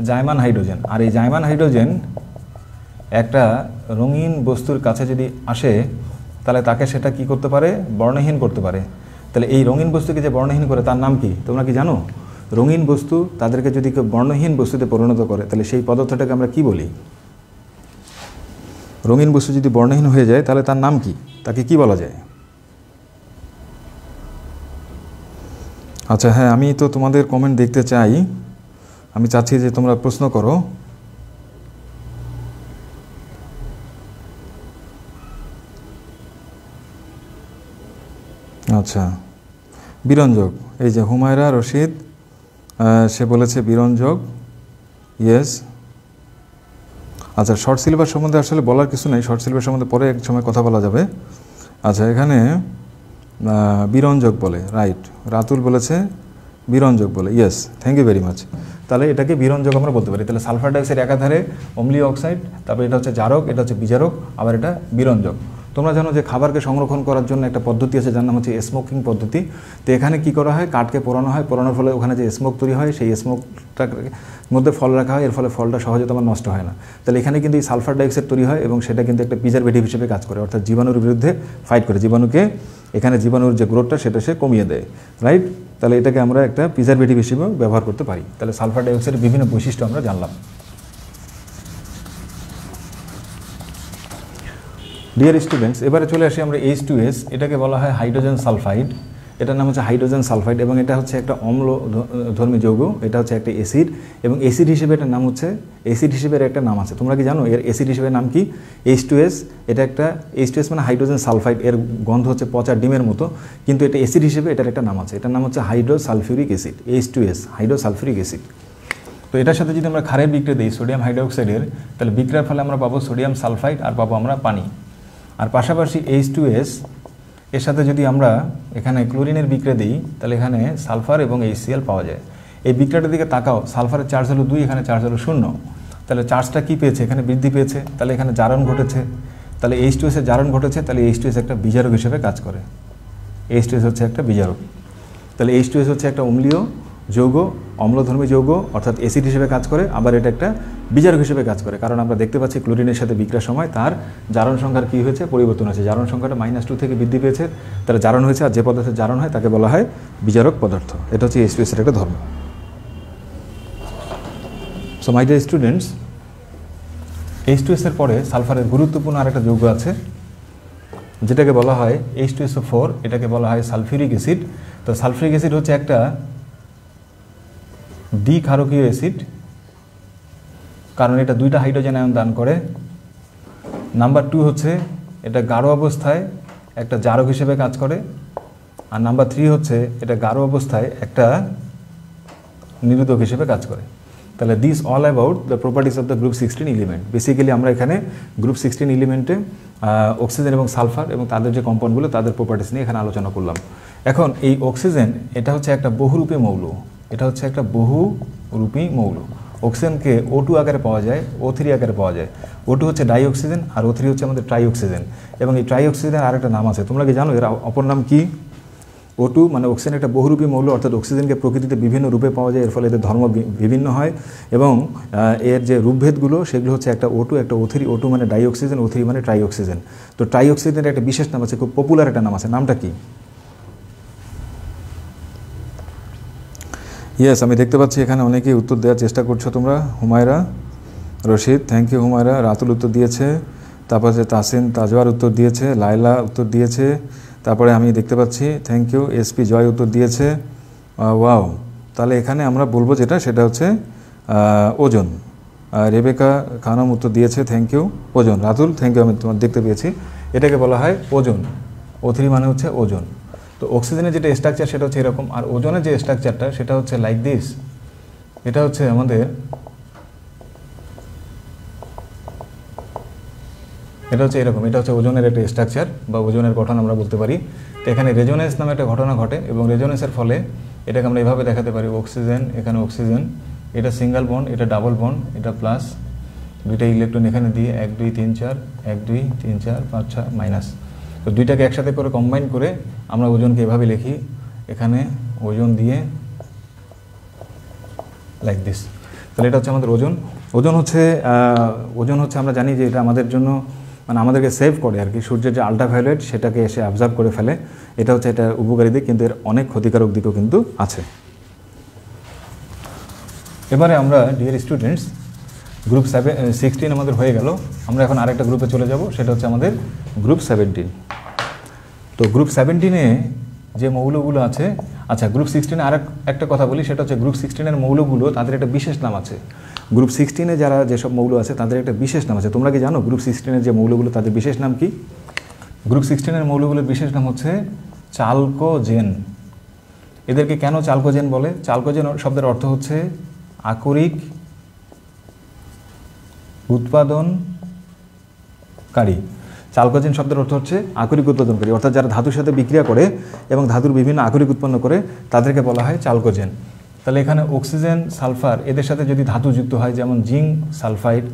S1: জাইমান হাইড্রোজেন। আর এই জাইমান হাইড্রোজেন একটা রঙিন বস্তুর কাছে যদি আসে তাহলে তাকে সেটা কি করতে পারে, বর্ণহীন করতে পারে। তাহলে এই রঙিন বস্তুকে যে বর্ণহীন করে তার নাম কি তোমরা কি জানো? রঙিন বস্তু তাদেরকে যদি কেউ বর্ণহীন বস্তুতে পরিণত করে তাহলে সেই পদার্থটাকে আমরা কি বলি? রঙিন বস্তু যদি বর্ণহীন হয়ে যায় তাহলে তার নাম কি, তাকে কি বলা যায়? আচ্ছা হ্যাঁ, আমি তো তোমাদের কমেন্ট দেখতে চাই, আমি চাচ্ছি যে তোমরা প্রশ্ন করো। আচ্ছা, বিরঞ্জক, এই যে হুমায়রা রশিদ সে বলেছে বিরঞ্জক, ইয়েস। আচ্ছা, শর্ট সিলেবাস সম্বন্ধে আসলে বলার কিছু নেই, শর্ট সিলেবাস সম্বন্ধে পরে এক সময় কথা বলা যাবে। আচ্ছা, এখানে বিরঞ্জক বলে, রাইট। রাতুল বলেছে বিরঞ্জক বলে, yes, thank you very much. তাহলে এটাকে বিরঞ্জক আমরা বলতে পারি। তাহলে সালফার ডাইঅক্সাইড একাধারে অম্লীয় অক্সাইড, তারপরে এটা হচ্ছে জারক, এটা হচ্ছে বিজারক, আবার এটা বিরঞ্জক। তোমরা জানো যে খাবারকে সংরক্ষণ করার জন্য একটা পদ্ধতি আছে যার নাম হচ্ছে স্মোকিং পদ্ধতি। তো এখানে কি করা হয়, কাঠকে পোড়ানো হয়, পোড়ানোর ফলে ওখানে যে স্মোক তৈরি হয় সেই স্মোকটার মধ্যে ফল রাখা হয়, এর ফলে ফলটা সহজে তোমার নষ্ট হয় না। তাহলে এখানে কিন্তু এই সালফার ডাইঅক্সাইড তৈরি হয় এবং সেটা কিন্তু একটা প্রিজারভেটিভ হিসেবে কাজ করে, অর্থাৎ জীবাণুর বিরুদ্ধে ফাইট করে, জীবাণুর যে গ্রোথটা সেটা সে কমিয়ে দেয়, রাইট। তাহলে এটাকে আমরা একটা প্রিজারভেটিভ হিসেবে ব্যবহার করতে পারি। তাহলে সালফার ডাইঅক্সাইডের বিভিন্ন বৈশিষ্ট্য আমরা জানলাম। ডিয়ার স্টুডেন্টস, এবারে চলে আসি আমরা H2S, এটাকে বলা হয় হাইড্রোজেন সালফাইড, এটার নাম হচ্ছে হাইড্রোজেন সালফাইড এবং এটা হচ্ছে একটা অম্লধর্মী যৌগ, এটা হচ্ছে একটা অ্যাসিড এবং অ্যাসিড হিসেবে এটার নাম হচ্ছে, অ্যাসিড হিসেবে একটা নাম আছে। তোমরা কি জানো এর অ্যাসিড হিসেবে নাম কি? H2S। এটা একটা H2S মানে হাইড্রোজেন সালফাইড, এর গন্ধ হচ্ছে পচা ডিমের মতো, কিন্তু এটা অ্যাসিড হিসেবে এটার একটা নাম আছে, এটার নাম হচ্ছে হাইড্রোসালফিউরিক অ্যাসিড, H2S, হাইড্রোসালফিউরিক অ্যাসিড। তো এটার সাথে যদি আমরা ক্ষারের বিক্রিয়া দিই সোডিয়াম হাইড্রোক্সাইডের, তাহলে বিক্রিয়ার ফলে আমরা পাবো সোডিয়াম সালফাইড আর পাবো আমরা পানি। আর পাশাপাশি H2S এর সাথে যদি আমরা এখানে ক্লোরিনের বিক্রিয়া দিই তাহলে এখানে সালফার এবং HCl পাওয়া যায়। এই বিক্রিয়াটার দিকে তাকাও, সালফারের চার্জ হলো 2, এখানে চার্জ হলো 0, তাহলে চার্জটা কি পেয়েছে, এখানে বৃদ্ধি পেয়েছে, তাহলে এখানে জারণ ঘটেছে। তাহলে H2S এর জারণ ঘটেছে, তাহলে H2S একটা বিজারক হিসেবে কাজ করে। H2S হচ্ছে একটা বিজারক। তাহলে H2S হচ্ছে একটা অম্লীয় যৌগ, অম্লধর্মী যৌগ অর্থাৎ অ্যাসিড হিসেবে কাজ করে, আবার এটা একটা বিজারক হিসেবে কাজ করে। কারণ আমরা দেখতে পাচ্ছি ক্লোরিনের সাথে বিক্রিয়ার সময় তার জারণ সংখ্যার কী হয়েছে, পরিবর্তন হয়েছে। জারণ সংখ্যাটা -2 থেকে বৃদ্ধি পেয়েছে, তার জারণ হয়েছে। আর যে পদার্থের জারণ হয় তাকে বলা হয় বিজারক পদার্থ। এটা হচ্ছে H2S এর একটা ধর্ম। So my dear students, H2S এর পরে সালফারের গুরুত্বপূর্ণ আরেকটা যৌগ আছে যেটাকে বলা হয় H2SO4, এটাকে বলা হয় সালফিউরিক অ্যাসিড। তো সালফিউরিক অ্যাসিড হচ্ছে একটা দ্বিক্ষারকীয় অ্যাসিড, কারণ এটা 2টা হাইড্রোজেন আয়ন দান করে। নাম্বার 2 হচ্ছে এটা গাঢ় অবস্থায় একটা জারক হিসেবে কাজ করে। আর নাম্বার 3 হচ্ছে এটা গাঢ় অবস্থায় একটা নিরোধক হিসেবে কাজ করে। তাহলে this all about the properties of the group 16 element. Basically আমরা এখানে গ্রুপ 16 এলিমেন্টে অক্সিজেন এবং সালফার এবং তাদের যে কম্পাউন্ডগুলো তাদের প্রপার্টিস নিয়ে এখানে আলোচনা করলাম। এখন এই অক্সিজেন এটা হচ্ছে একটা বহুরূপী মৌল, এটা হচ্ছে একটা বহুরূপী মৌল। অক্সিজেনকে O2 আকারে পাওয়া যায়, O3 আকারে পাওয়া যায়। O2 হচ্ছে ডাইঅক্সিজেন আর O3 হচ্ছে আমাদের ট্রাইঅক্সিজেন। এবং এই ট্রাইঅক্সিজেনের আরেকটা নাম আছে, তোমরা কি জানো এর অপর নাম কি? O2 মানে অক্সিজেন একটা বহুরূপী মৌল, অর্থাৎ অক্সিজেনকে প্রকৃতিতে বিভিন্ন রূপে পাওয়া যায়, এর ফলে এদের ধর্ম বিভিন্ন হয় এবং এর যে রূপভেদগুলো সেগুলো হচ্ছে একটা O2 একটা O3। O2 মানে ডাইঅক্সিজেন, O3 মানে ট্রাইঅক্সিজেন। তো ট্রাইঅক্সিজেনের একটা বিশেষ নাম আছে, খুব পপুলার একটা নাম আছে, নামটা কি? ইয়েস, আমি দেখতে পাচ্ছি এখানে অনেকেই উত্তর দেওয়ার চেষ্টা করছো তোমরা। Humaira Rashid, thank you Humaira. রাতুল উত্তর দিয়েছে, তারপর যে তাসিন তাজওয়ার উত্তর দিয়েছে, লাইলা উত্তর দিয়েছে, তারপরে আমি দেখতে পাচ্ছি থ্যাংক ইউ SP জয় উত্তর দিয়েছে। ওয়াও, তাহলে এখানে আমরা বলবো যেটা সেটা হচ্ছে ওজন। রেবেকা খানম উত্তর দিয়েছে, থ্যাংক ইউ। ওজন, রাতুল থ্যাংক ইউ, আমি তোমার দেখতে পেয়েছি। এটাকে বলা হয় ওজন। O3 মানে হচ্ছে ওজন। তো অক্সিজেনের যেটা স্ট্রাকচার সেটা হচ্ছে এরকম, আর ওজনের যে স্ট্রাকচারটা সেটা হচ্ছে লাইক দিস। এটা হচ্ছে আমাদের এটা হচ্ছে এরকম, এটা হচ্ছে ওজনের একটা স্ট্রাকচার বা ওজনের গঠন আমরা বলতে পারি। তো এখানে রেজোনেন্স নামে একটা ঘটনা ঘটে এবং রেজোনেন্সের ফলে এটাকে আমরা এভাবে দেখাতে পারি, অক্সিজেন, এখানে অক্সিজেন, এটা সিঙ্গেল বন্ড, এটা ডাবল বন্ড, এটা প্লাস, দুইটা ইলেকট্রন এখানে দিয়ে 1 2 3 4 1 2 3 4 5 6 মাইনাস। তো দুইটাকে একসাথে করে কম্বাইন করে আমরা ওজনকে এভাবে লিখি, এখানে ওজন দিয়ে লাইক দিস। তাহলে এটা হচ্ছে আমাদের ওজন। ওজন হচ্ছে আমরা জানি যে এটা আমাদের জন্য মানে আমাদেরকে সেভ করে আর কি, সূর্যের যে আল্ট্রাভায়োলেট সেটাকে এসে অবজার্ভ করে ফেলে। এটা হচ্ছে এটা উপকারী দিক, কিন্তু এর অনেক ক্ষতিকারক দিকও কিন্তু আছে। এবারে আমরা ডিয়ার স্টুডেন্টস গ্রুপ 16 আমাদের হয়ে গেল, আমরা এখন আরেকটা গ্রুপে চলে যাব, সেটা হচ্ছে আমাদের গ্রুপ 17। তো গ্রুপ 17-এ যে মৌলগুলো আছে, আচ্ছা গ্রুপ 16-এ একটা কথা বলি, সেটা হচ্ছে গ্রুপ 16-এর মৌলগুলো তাদের একটা বিশেষ নাম আছে। গ্রুপ 16-এ যারা যেসব মৌল আছে তাদের একটা বিশেষ নাম আছে। তোমরা কি জানো গ্রুপ 16-এর যে মৌলগুলো তাদের বিশেষ নাম কি? গ্রুপ 16-এর মৌলগুলোর বিশেষ নাম হচ্ছে চালকোজেন। এদেরকে কেন চালকোজেন বলে? চালকোজেন শব্দের অর্থ হচ্ছে আকরিক উৎপাদনকারী। চালকোজেন শব্দের অর্থ হচ্ছে আকরিক উৎপাদনকারী, অর্থাৎ যারা ধাতুর সাথে বিক্রিয়া করে এবং ধাতুর বিভিন্ন আকরিক উৎপন্ন করে তাদেরকে বলা হয় চালকোজেন। তাহলে এখানে অক্সিজেন, সালফার এদের সাথে যদি ধাতু যুক্ত হয়, যেমন জিঙ্ক সালফাইড,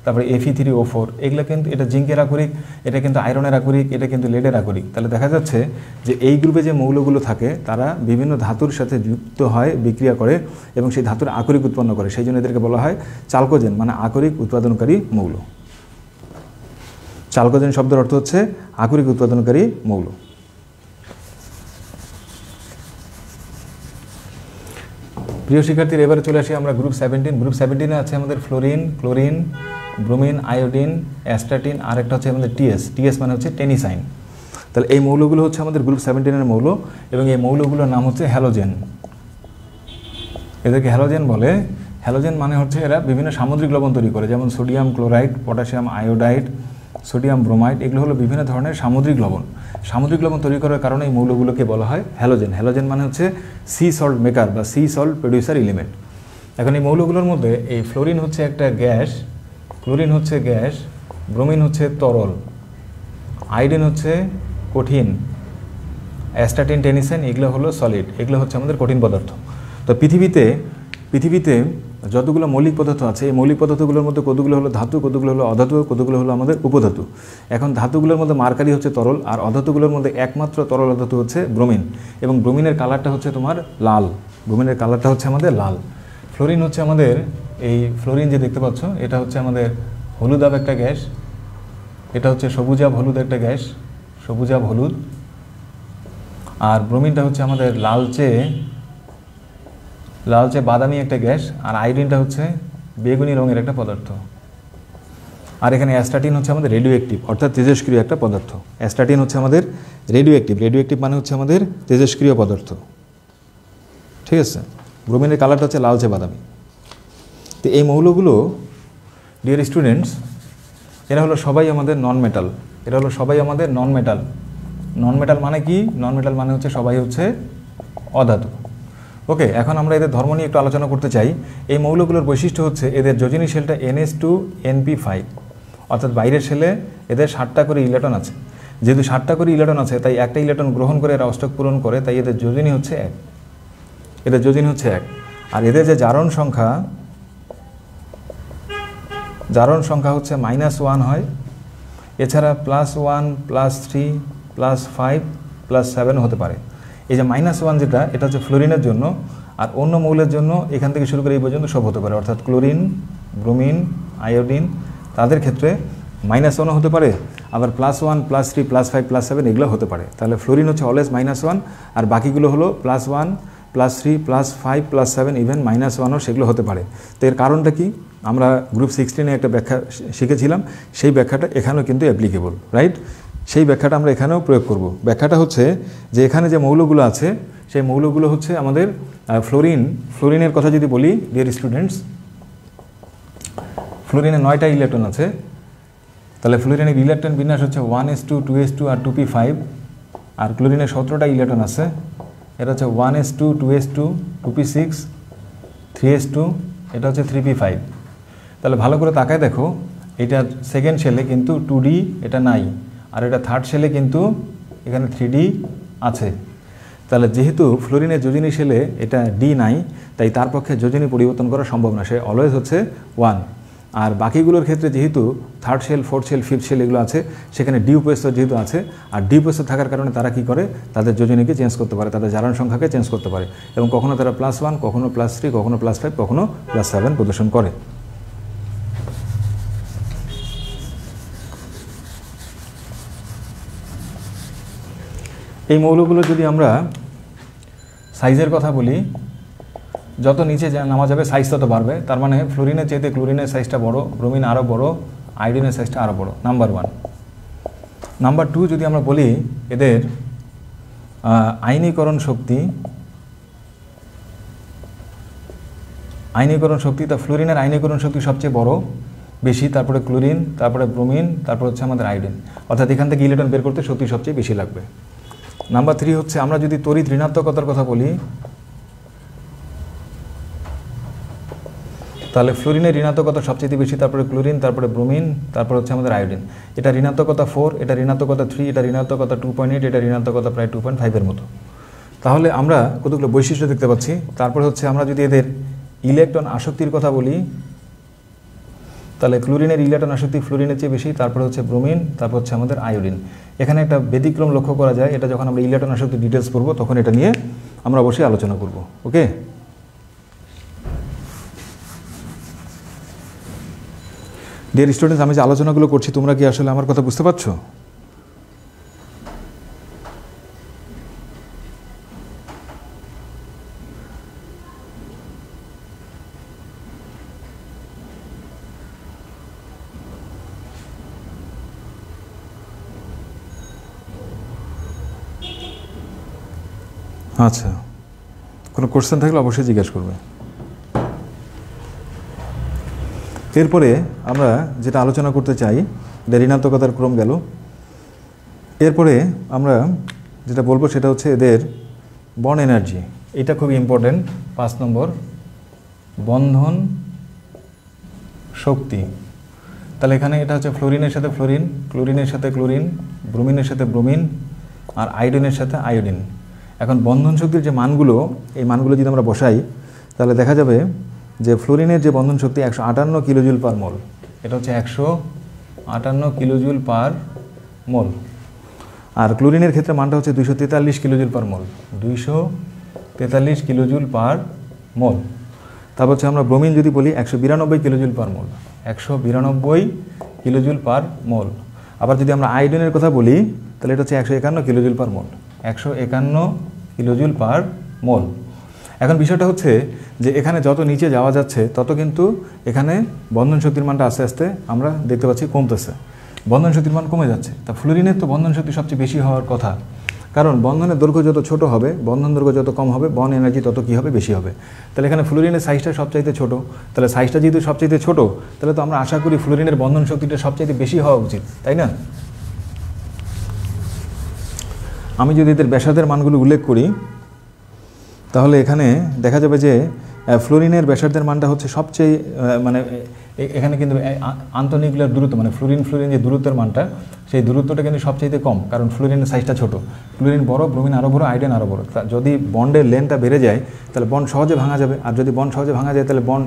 S1: তারপরে Fe3O4, এগুলো কিন্তু এটা জিঙ্কের আকরিক, এটা কিন্তু আয়রনের আকরিক, এটা কিন্তু লেডের আকরিক। তাহলে দেখা যাচ্ছে যে এই গ্রুপে যে মৌলগুলো থাকে তারা বিভিন্ন ধাতুর সাথে যুক্ত হয়, বিক্রিয়া করে এবং সেই ধাতুর আকরিক উৎপন্ন করে, সেই জন্য এদেরকে বলা হয় চালকোজেন, মানে আকরিক উৎপাদনকারী মৌল। চালকোজেন শব্দের অর্থ হচ্ছে আকরিক উৎপাদনকারী মৌল। প্রিয় শিক্ষার্থীরা, এবারে চলে আসি আমরা গ্রুপ 17। গ্রুপ 17-এ আছে আমাদের fluorine, chlorine, bromine, iodine, astatine, আর একটা হচ্ছে আমাদের টিএস মানে হচ্ছে টেনিসাইন। তাহলে এই মৌলগুলো হচ্ছে আমাদের গ্রুপ 17-এর মৌল এবং এই মৌলগুলোর নাম হচ্ছে হ্যালোজেন। এদেরকে হ্যালোজেন বলে। হ্যালোজেন মানে হচ্ছে এরা বিভিন্ন সামুদ্রিক লবণ তৈরি করে, যেমন sodium chloride, potassium iodide, sodium bromide, এগুলো হলো বিভিন্ন ধরনের সামুদ্রিক লবণ। সামুদ্রিক লবণ তৈরি করার কারণে এই মৌলগুলোকে বলা হয় হ্যালোজেন। হ্যালোজেন মানে হচ্ছে সি সল্ট মেকার বা সি সল্ট প্রডিউসার এলিমেন্ট। এখন এই মৌলগুলোর মধ্যে এই ফ্লোরিন হচ্ছে একটা গ্যাস, ক্লোরিন হচ্ছে গ্যাস, ব্রোমিন হচ্ছে তরল, আয়োডিন হচ্ছে কঠিন, অ্যাস্টাটিন, টেনিসাইন এগুলো হলো সলিড, এগুলো হচ্ছে আমাদের কঠিন পদার্থ। তো পৃথিবীতে যতগুলো মৌলিক পদার্থ আছে এই মৌলিক পদার্থগুলোর মধ্যে কতগুলো হলো ধাতু, কতগুলো হলো অধাতু, কতগুলো হলো আমাদের উপধাতু। এখন ধাতুগুলোর মধ্যে মার্কারি হচ্ছে তরল, আর অধাতুগুলোর মধ্যে একমাত্র তরল অধাতু হচ্ছে ব্রোমিন, এবং ব্রোমিনের কালারটা হচ্ছে তোমার লাল। ব্রোমিনের কালারটা হচ্ছে আমাদের লাল। ফ্লোরিন হচ্ছে আমাদের, এই ফ্লোরিন যে দেখতে পাচ্ছ এটা হচ্ছে আমাদের হলুদাভ একটা গ্যাস, এটা হচ্ছে সবুজাভ হলুদ একটা গ্যাস, সবুজাভ হলুদ। আর ব্রোমিনটা হচ্ছে আমাদের লালচে বাদামি একটা গ্যাস, আর আয়োডিনটা হচ্ছে বেগুনি রঙের একটা পদার্থ। আর এখানে অ্যাস্টাটিন হচ্ছে আমাদের রেডিও অ্যাক্টিভ, অর্থাৎ তেজস্ক্রিয় একটা পদার্থ। অ্যাস্টাটিন হচ্ছে আমাদের রেডিও অ্যাক্টিভ, রেডিও অ্যাক্টিভ মানে হচ্ছে আমাদের তেজস্ক্রিয় পদার্থ, ঠিক আছে। ব্রোমিনের কালারটা হচ্ছে লালচে বাদামি। তো এই মৌলগুলো ডিয়ার স্টুডেন্টস, এরা হলো সবাই আমাদের নন মেটাল, এরা হলো সবাই আমাদের নন মেটাল। নন মেটাল মানে কি? নন মেটাল মানে হচ্ছে সবাই হচ্ছে অধাতু। ওকে, এখন আমরা এদের ধর্ম নিয়ে একটু আলোচনা করতে চাই। এই মৌলগুলোর বৈশিষ্ট্য হচ্ছে এদের যোজনী শেলটা NH2NP5, অর্থাৎ বাইরের শেলে এদের 7টা করে ইলেকট্রন আছে। যেহেতু 7টা করে ইলেকট্রন আছে তাই একটা ইলেকট্রন গ্রহণ করে এরা অষ্টক পূরণ করে, তাই এদের যোজনী হচ্ছে 1, এদের যোজনী হচ্ছে 1। আর এদের যে জারণ সংখ্যা হচ্ছে -1 হয়। এছাড়া +1 +3 +5 +7 হতে পারে। এই যে -1 যেটা, এটা হচ্ছে ফ্লোরিনের জন্য, আর অন্য মৌলের জন্য এখান থেকে শুরু করে এই পর্যন্ত সব হতে পারে, অর্থাৎ ক্লোরিন, ব্রোমিন, আয়োডিন, তাদের ক্ষেত্রে -1 হতে পারে, আবার +1 +3 +5 +7 এগুলো হতে পারে। তাহলে ফ্লোরিন হচ্ছে অলওয়েজ -1, আর বাকিগুলো হলো +1 +3 +5 +7 ইভেন -1ও সেগুলো হতে পারে। তো এর কারণটা কি? আমরা গ্রুপ 16-এ একটা ব্যাখ্যা শিখেছিলাম, সেই ব্যাখ্যাটা এখানেও কিন্তু অ্যাপ্লিকেবল, রাইট? সেই ব্যাখ্যাটা আমরা এখানেও প্রয়োগ করব। ব্যাখ্যাটা হচ্ছে যে এখানে যে মৌলগুলো আছে সেই মৌলগুলো হচ্ছে আমাদের ফ্লোরিনের কথা যদি বলি ডিয়ার স্টুডেন্টস, ফ্লোরিনে 9টা ইলেকট্রন আছে। তাহলে ফ্লোরিনের ইলেকট্রন বিন্যাস হচ্ছে 1s2 2s2 আর 2p5। আর ক্লোরিনের 17টা ইলেকট্রন আছে, এটা হচ্ছে 1s2 2s2 2p6 3s2, এটা হচ্ছে 3p5। তাহলে ভালো করে তাকায় দেখো, এটা সেকেন্ড শেলে কিন্তু 2d এটা নাই, আর এটা থার্ড শেলে কিন্তু এখানে 3d আছে। তাহলে যেহেতু ফ্লোরিনের যোজনী শেলে এটা d নাই, তাই তার পক্ষে যোজনী পরিবর্তন করা সম্ভব না, সে অলওয়েজ হচ্ছে 1। আর বাকিগুলোর ক্ষেত্রে যেহেতু third shell, fourth shell, fifth shell এগুলো আছে, সেখানে ডি উপস্তর যেহেতু আছে, আর ডি উপস্তর থাকার কারণে তারা কি করে, তাদের যোজনীকে চেঞ্জ করতে পারে, তাদের জারণ সংখ্যাকে চেঞ্জ করতে পারে, এবং কখনো তারা +1, কখনো +3, কখনো +5, কখনো +7 প্রদর্শন করে। এই মৌলগুলো যদি আমরা সাইজের কথা বলি, যত নিচে নামা যাবে সাইজ তত বাড়বে। তার মানে ফ্লোরিনের চাইতে ক্লোরিনের সাইজটা বড়, ব্রোমিন আরও বড়, আয়োডিনের সাইজটা আরও বড়, নাম্বার 1। নাম্বার 2 যদি আমরা বলি, এদের আয়নীকরণ শক্তি, তা ফ্লোরিনের আয়নীকরণ শক্তি সবচেয়ে বড়, বেশি, তারপরে ক্লোরিন, তারপরে ব্রোমিন, তারপর হচ্ছে আমাদের আয়োডিন, অর্থাৎ এখান থেকে ইলেকট্রন বের করতে শক্তি সবচেয়ে বেশি লাগবে। নাম্বার 3 হচ্ছে আমরা যদি তড়িৎ ঋণাত্মকতার কথা বলি, তাহলে ফ্লোরিনের ঋণাত্মকতা সবচেয়ে বেশি, তারপরে ক্লোরিন, তারপরে ব্রোমিন, তারপর হচ্ছে আমাদের আয়োডিন। এটা ঋণাত্মকতা 4, এটা ঋণাত্মকতা 3, এটা ঋণাত্মকতা 2.8, এটা ঋণাত্মকতা প্রায় 2.5-এর মতো। তাহলে আমরা কতগুলো বৈশিষ্ট্য দেখতে পাচ্ছি। তারপর হচ্ছে আমরা যদি এদের ইলেকট্রন আসক্তির কথা বলি, তাহলে ক্লোরিনের ইলেকট্রন আসক্তি ফ্লোরিনের চেয়ে বেশি, তারপর হচ্ছে ব্রোমিন, তারপর হচ্ছে আমাদের আয়োডিন। এখানে একটা ব্যতিক্রম লক্ষ্য করা যায়, এটা যখন আমরা ইলেকট্রন আসক্তি ডিটেলস পড়ব তখন এটা নিয়ে আমরা অবশ্যই আলোচনা করব। ওকে, ডিয়ার স্টুডেন্টস, আমি যে আলোচনাগুলো করছি তোমরা কি আসলে আমার কথা বুঝতে পারছো? আচ্ছা, কোনো কোশ্চেন থাকলে অবশ্যই জিজ্ঞাসা করবে। এরপরে আমরা যেটা আলোচনা করতে চাই, ঋণাত্মকতার ক্রম গেল। এরপরে আমরা যেটা বলবো সেটা হচ্ছে এদের বন্ড এনার্জি। এটা খুব ইম্পর্টেন্ট। 5 নম্বর, বন্ধন শক্তি। তাহলে এখানে এটা হচ্ছে ফ্লোরিনের সাথে ফ্লোরিন, ক্লোরিনের সাথে ক্লোরিন, ব্রোমিনের সাথে ব্রোমিন, আর আয়োডিনের সাথে আয়োডিন। এখন বন্ধন শক্তির যে মানগুলো, এই মানগুলো যদি আমরা বসাই তাহলে দেখা যাবে যে ফ্লোরিনের যে বন্ধন শক্তি 158 কিলোজুল পার মোল, এটা হচ্ছে 158 কিলোজুল পার মোল। আর ক্লোরিনের ক্ষেত্রে মানটা হচ্ছে 243 কিলোজুল পার মোল, 243 কিলোজুল পার মোল। তারপর হচ্ছে আমরা ব্রোমিন যদি বলি 192 কিলোজুল পার মোল, 192 কিলোজুল পার মোল। আবার যদি আমরা আয়োডিনের কথা বলি তাহলে এটা হচ্ছে 151 কিলোজুল পার মোল, 151 কিলোজুল পার মোল। এখন বিষয়টা হচ্ছে যে এখানে যত নিচে যাওয়া যাচ্ছে তত কিন্তু এখানে বন্ধন শক্তির মানটা আস্তে আস্তে আমরা দেখতে পাচ্ছি কমতেছে, বন্ধন শক্তির মান কমে যাচ্ছে। তা ফ্লোরিনের তো বন্ধন শক্তি সবচেয়ে বেশি হওয়ার কথা, কারণ বন্ধনের দৈর্ঘ্য যত ছোট হবে, বন্ধন দৈর্ঘ্য যত কম হবে, বন্ড এনার্জি তত কী হবে, বেশি হবে। তাহলে এখানে ফ্লোরিনের সাইজটা সবচাইতে ছোট, তাহলে সাইজটা যেহেতু সবচাইতে ছোট, তাহলে তো আমরা আশা করি ফ্লোরিনের বন্ধন শক্তিটা সবচাইতে বেশি হওয়া উচিত, তাই না? আমি যদি এদের ব্যাসার্ধের মানগুলো উল্লেখ করি তাহলে এখানে দেখা যাবে যে ফ্লোরিনের ব্যাসার্ধের মানটা হচ্ছে সবচেয়ে মানে এখানে কিন্তু আন্তঃনিউক্লিয়ার দূরত্ব মানে ফ্লোরিন যে দূরত্বের মানটা, সেই দূরত্বটা কিন্তু সবচাইতে কম, কারণ ফ্লোরিনের সাইজটা ছোট। ফ্লোরিন বড়, ব্রোমিন আরও বড়, আয়োডিন আরও বড়। যদি বন্ডের লেন্থটা বেড়ে যায় তাহলে বন্ড সহজে ভাঙা যাবে, আর যদি বন্ড সহজে ভাঙা যায় তাহলে বন্ড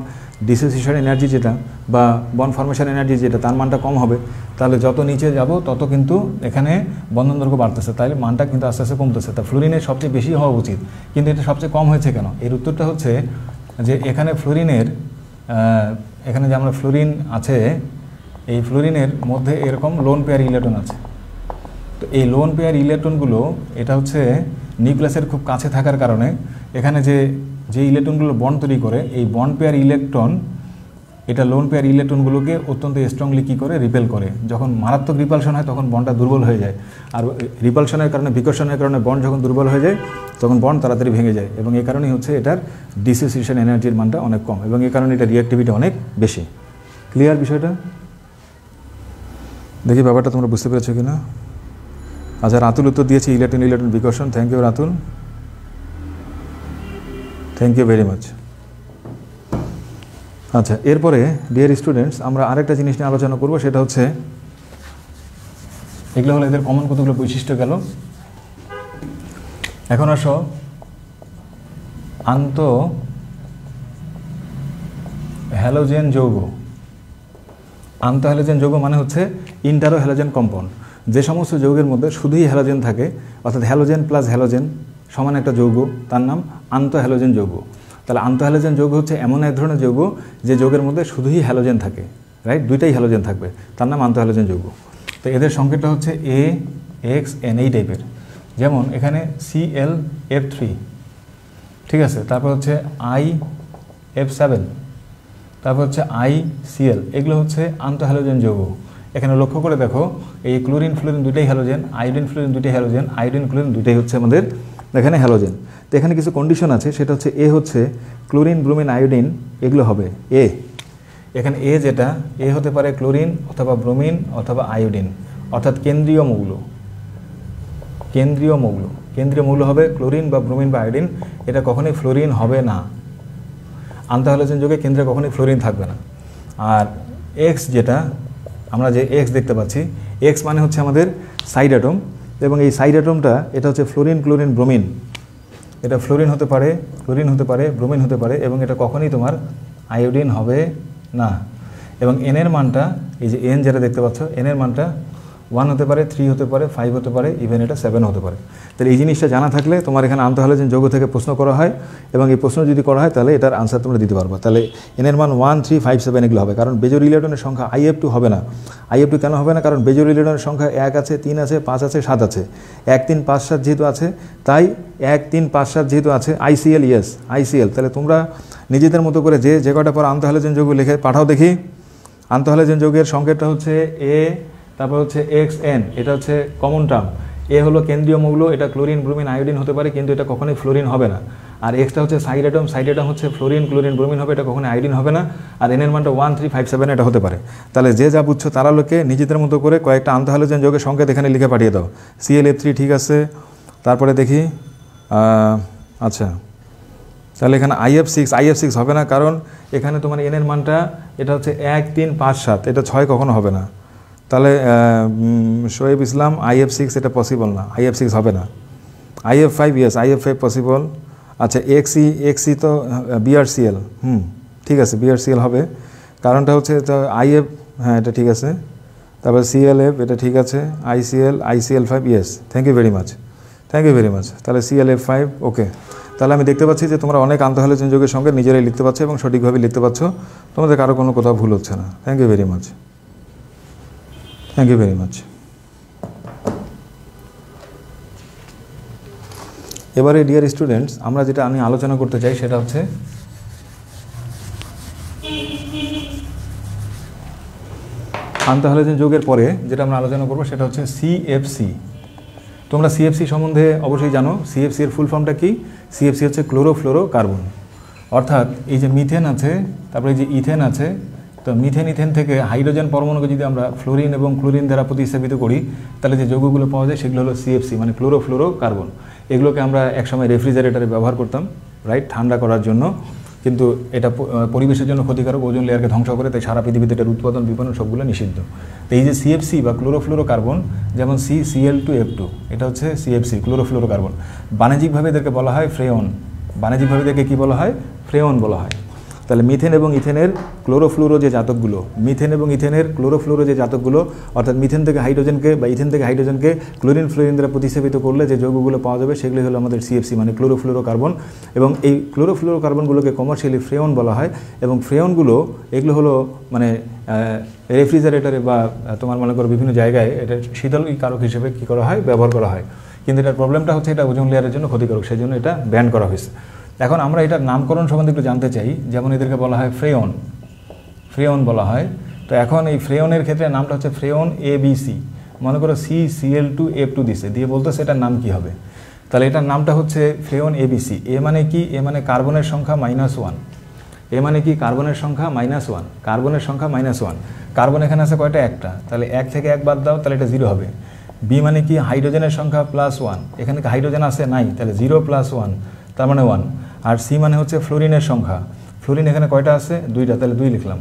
S1: ডিসোসিয়েশন এনার্জি যেটা বা বন্ড ফরমেশন এনার্জি যেটা, তার মানটা কম হবে। তাহলে যত নিচে যাব তত কিন্তু এখানে বন্ধন দৈর্ঘ্য বাড়তেছে, তাহলে মানটা কিন্তু আস্তে আস্তে কমতেছে। তা ফ্লোরিনের সবচেয়ে বেশি হওয়া উচিত, কিন্তু এটা সবচেয়ে কম হয়েছে কেন? এর উত্তরটা হচ্ছে যে এখানে ফ্লোরিনের এখানে যে আমরা ফ্লোরিন আছে, এই ফ্লোরিনের মধ্যে এরকম লোন পেয়ার ইলেকট্রন আছে। তো এই লোন পেয়ার ইলেকট্রনগুলো এটা হচ্ছে নিউক্লিয়াসের খুব কাছে থাকার কারণে এখানে যে ইলেকট্রনগুলো বন্ড তৈরি করে, এই বন্ড পেয়ার ইলেকট্রন এটা লোন পেয়ার ইলেকট্রনগুলোকে অত্যন্ত স্ট্রংলি কী করে, রিপেল করে। যখন মারাত্মক রিপালশন হয় তখন বন্ডটা দুর্বল হয়ে যায়, আর রিপালশনের কারণে, বিকর্ষণের কারণে বন্ড যখন দুর্বল হয়ে যায় তখন বন্ড তাড়াতাড়ি ভেঙে যায়, এবং এই কারণেই হচ্ছে এটার ডিসোসিয়েশন এনার্জির মানটা অনেক কম, এবং এই কারণে এটা রিঅ্যাক্টিভিটি অনেক বেশি। ক্লিয়ার বিষয়টা? দেখি ব্যাপারটা তোমরা বুঝতে পেরেছো কি না? আচ্ছা, রাতুল উত্তর দিয়েছি ইলেকট্রন বিকর্ষণ। Thank you Ratul, thank you very much. আচ্ছা, এরপরে ডিয়ার স্টুডেন্টস আমরা আরেকটা জিনিস নিয়ে আলোচনা করব, সেটা হচ্ছে এগুলো হলো এদের কমন কতগুলো বৈশিষ্ট্য গেল। এখন আসো হ্যালোজেন যৌগ। হ্যালোজেন যৌগ মানে হচ্ছে ইন্টারো হ্যালোজেন কম্পাউন্ড। যে সমস্ত যৌগের মধ্যে শুধুই হ্যালোজেন থাকে, অর্থাৎ হ্যালোজেন প্লাস হ্যালোজেন সমান একটা যৌগ, তার নাম হ্যালোজেন যৌগ। তাহলে হ্যালোজেন যৌগ হচ্ছে এমন এক ধরনের যৌগ যে যৌগের মধ্যে শুধুই হ্যালোজেন থাকে, রাইট? দুইটাই হ্যালোজেন থাকবে, তার নাম হ্যালোজেন যৌগ। তো এদের সংকেতটা হচ্ছে AXN এই টাইপের, যেমন এখানে ClF3, ঠিক আছে, তারপর হচ্ছে IF7, তারপর হচ্ছে ICl, এগুলো হচ্ছে হ্যালোজেন যৌগ। এখানে লক্ষ্য করে দেখো, এই ক্লোরিন ফ্লোরিন দুইটাই হ্যালোজেন, আয়োডিন ফ্লোরিন দুইটাই হ্যালোজেন, আয়োডিন ক্লোরিন দুইটাই হচ্ছে আমাদের এখানে হ্যালোজেন। তো এখানে কিছু কন্ডিশন আছে, সেটা হচ্ছে এ হচ্ছে ক্লোরিন, ব্রোমিন, আয়োডিন, এগুলো হবে এ। এখানে যেটা হতে পারে ক্লোরিন অথবা ব্রোমিন অথবা আয়োডিন, অর্থাৎ কেন্দ্রীয় মৌল। কেন্দ্রীয় মৌল হবে ক্লোরিন বা ব্রোমিন বা আয়োডিন, এটা কখনোই ফ্লোরিন হবে না। হ্যালোজেন যৌগে কেন্দ্রে কখনোই ফ্লোরিন থাকবে না। আর এক্স, যেটা আমরা যে এক্স দেখতে পাচ্ছি, এক্স মানে হচ্ছে আমাদের সাইড অ্যাটম, এবং এই সাইড অ্যাটমটা এটা হচ্ছে ফ্লোরিন, ক্লোরিন, ব্রোমিন। এটা ফ্লোরিন হতে পারে, ক্লোরিন হতে পারে, ব্রোমিন হতে পারে, এবং এটা কখনোই তোমার আয়োডিন হবে না। এবং এনের মানটা, এই যে এন যেটা দেখতে পাচ্ছ, এনের মানটা 1 হতে পারে, 3 হতে পারে, 5 হতে পারে, ইভেন এটা 7 হতে পারে। তাহলে এই জিনিসটা জানা থাকলে তোমার এখানে হ্যালোজেন যৌগ থেকে প্রশ্ন করা হয়, এবং এই প্রশ্ন যদি করা হয় তাহলে এটার আনসার তোমরা দিতে পারবে। তাহলে এনের মান 1, 3, 5, 7 এগুলো হবে, কারণ বেজোর ইলেকট্রনের সংখ্যা IF2 হবে না। IF2 কেন হবে না? কারণ বেজোর ইলেকট্রনের সংখ্যা 1 আছে, 3 আছে, 5 আছে, 7 আছে। 1, 3, 5, 7 যেহেতু আছে, তাই 1, 3, 5, 7 যেহেতু আছে, ICl, ইয়েস ICl। তাহলে তোমরা নিজেদের মতো করে যে কটা পর হ্যালোজেন যৌগ লিখে পাঠাও দেখি। হ্যালোজেন যৌগের সংকেতটা হচ্ছে A, তারপর হচ্ছে XN, এটা হচ্ছে কমন টার্ম। এ হলো কেন্দ্রীয় মৌল, এটা ক্লোরিন, ব্রোমিন, আয়োডিন হতে পারে, কিন্তু এটা কখনোই ফ্লোরিন হবে না। আর এক্সটা হচ্ছে সাইড অ্যাটম হচ্ছে ফ্লোরিন, ক্লোরিন, ব্রোমিন হবে, এটা কখনোই আয়োডিন হবে না। আর এনের মানটা 1, 3, 5, 7 এটা হতে পারে। তাহলে যে যা বুঝছো তারা লোকে নিজেদের মতো করে কয়েকটা হ্যালোজেন যৌগের সংকেত এখানে লিখে পাঠিয়ে দাও। ClF3 ঠিক আছে, তারপরে দেখি আচ্ছা, তাহলে এখানে IF6 হবে না, কারণ এখানে তোমার এনের মানটা এটা হচ্ছে 1, 3, 5, 7, এটা 6 কখনো হবে না। তাহলে শোয়েব ইসলাম IF6 এটা পসিবল না, IF6 হবে না। IF5, yes IF5 possible. আচ্ছা, XE তো BRCl, ঠিক আছে, BrCl হবে। কারণটা হচ্ছে IF, হ্যাঁ এটা ঠিক আছে, তারপর ClF এটা ঠিক আছে, ICl5, yes, thank you very much, তাহলে ClF5, ওকে। তাহলে আমি দেখতে পাচ্ছি যে তোমরা অনেক আন্তঃহ্যালোজেন যৌগের সঙ্গে নিজেরাই লিখতে পারছো এবং সঠিকভাবে লিখতে পারছো, তোমাদের কারো কোনো কোথাও ভুল হচ্ছে না। Thank you very much. এবারে ডিয়ার স্টুডেন্টস, আমরা যেটা আমি আলোচনা করতে চাই সেটা হচ্ছে আন্তঃহ্যালোজেন যৌগের পরে যেটা আমরা আলোচনা করব সেটা হচ্ছে CFC। তোমরা CFC সম্বন্ধে অবশ্যই জানো। CFC এর ফুল ফর্মটা কি? CFC হচ্ছে ক্লোরোফ্লোরোকার্বন। অর্থাৎ এই যে মিথেন আছে, তারপরে এই যে ইথেন আছে, তো ইথেন থেকে হাইড্রোজেন পরমাণুকে যদি আমরা ফ্লোরিন এবং ক্লোরিন দ্বারা প্রতিস্থাপিত করি, তাহলে যে যৌগগুলো পাওয়া যায় সেগুলো হলো CFC, মানে ক্লোরোফ্লোরোকার্বন। এগুলোকে আমরা একসময় রেফ্রিজারেটরে ব্যবহার করতাম, রাইট, ঠান্ডা করার জন্য, কিন্তু এটা পরিবেশের জন্য ক্ষতিকারক, ওজোন লেয়ারকে ধ্বংস করে, তাই সারা পৃথিবীতে এটার উৎপাদন বিপণন সবগুলো নিষিদ্ধ। তো এই যে CFC বা ক্লোরোফ্লোরোকার্বন, যেমন CCl2F2, এটা হচ্ছে CFC, ক্লোরোফ্লোরোকার্বন। বাণিজ্যিকভাবে এদেরকে বলা হয় ফ্রেয়ন। বাণিজ্যিকভাবে এদেরকে কী বলা হয়? ফ্রেয়ন বলা হয়। তাহলে মিথেন এবং ইথেনের ক্লোরোফ্লোরো যে জাতকগুলো, অর্থাৎ মিথেন থেকে হাইড্রোজেনকে বা ইথেন থেকে হাইড্রোজেনকে ক্লোরিন ফ্লোরিন দ্বারা প্রতিস্থাপিত করলে যে যৌগগুলো পাওয়া যাবে সেগুলি হলো আমাদের CFC, মানে ক্লোরোফ্লোরোকার্বন। এবং এই ক্লোরোফ্লোরোকার্বনগুলোকে কমার্শিয়ালি ফ্রেয়ন বলা হয়। এবং ফ্রেয়নগুলো এগুলো হলো মানে রেফ্রিজারেটরে বা তোমার মনে করো বিভিন্ন জায়গায় এটা শীতল কারক হিসেবে কী করা হয়? ব্যবহার করা হয়। কিন্তু এটার প্রবলেমটা হচ্ছে এটা ওজোন লেয়ারের জন্য ক্ষতিকারক, সেই জন্য এটা ব্যান করা হয়েছে। এখন আমরা এটার নামকরণ সম্বন্ধে একটু জানতে চাই। যেমন এদেরকে বলা হয় ফ্রেয়ন বলা হয়। তো এখন এই ফ্রেয়নের ক্ষেত্রে নামটা হচ্ছে ফ্রেয়ন ABC। মনে করো CCl2F2 দিছে, দিয়ে বলতেছে এটার নাম কি হবে? তাহলে এটার নামটা হচ্ছে ফ্রেয়ন ABC। এ মানে কি? এ মানে কার্বনের সংখ্যা -1। এ মানে কি? কার্বনের সংখ্যা -1। কার্বন এখানে আছে কয়টা? একটা। তাহলে 1 থেকে 1 বাদ দাও, তাহলে এটা 0 হবে। বি মানে কি? হাইড্রোজেনের সংখ্যা +1। এখানে কি হাইড্রোজেন আছে? নাই, তাহলে 0 + 1, তার মানে 1। আর সি মানে হচ্ছে ফ্লোরিনের সংখ্যা। ফ্লোরিন এখানে কয়টা আছে? 2টা, তাহলে 2 লিখলাম।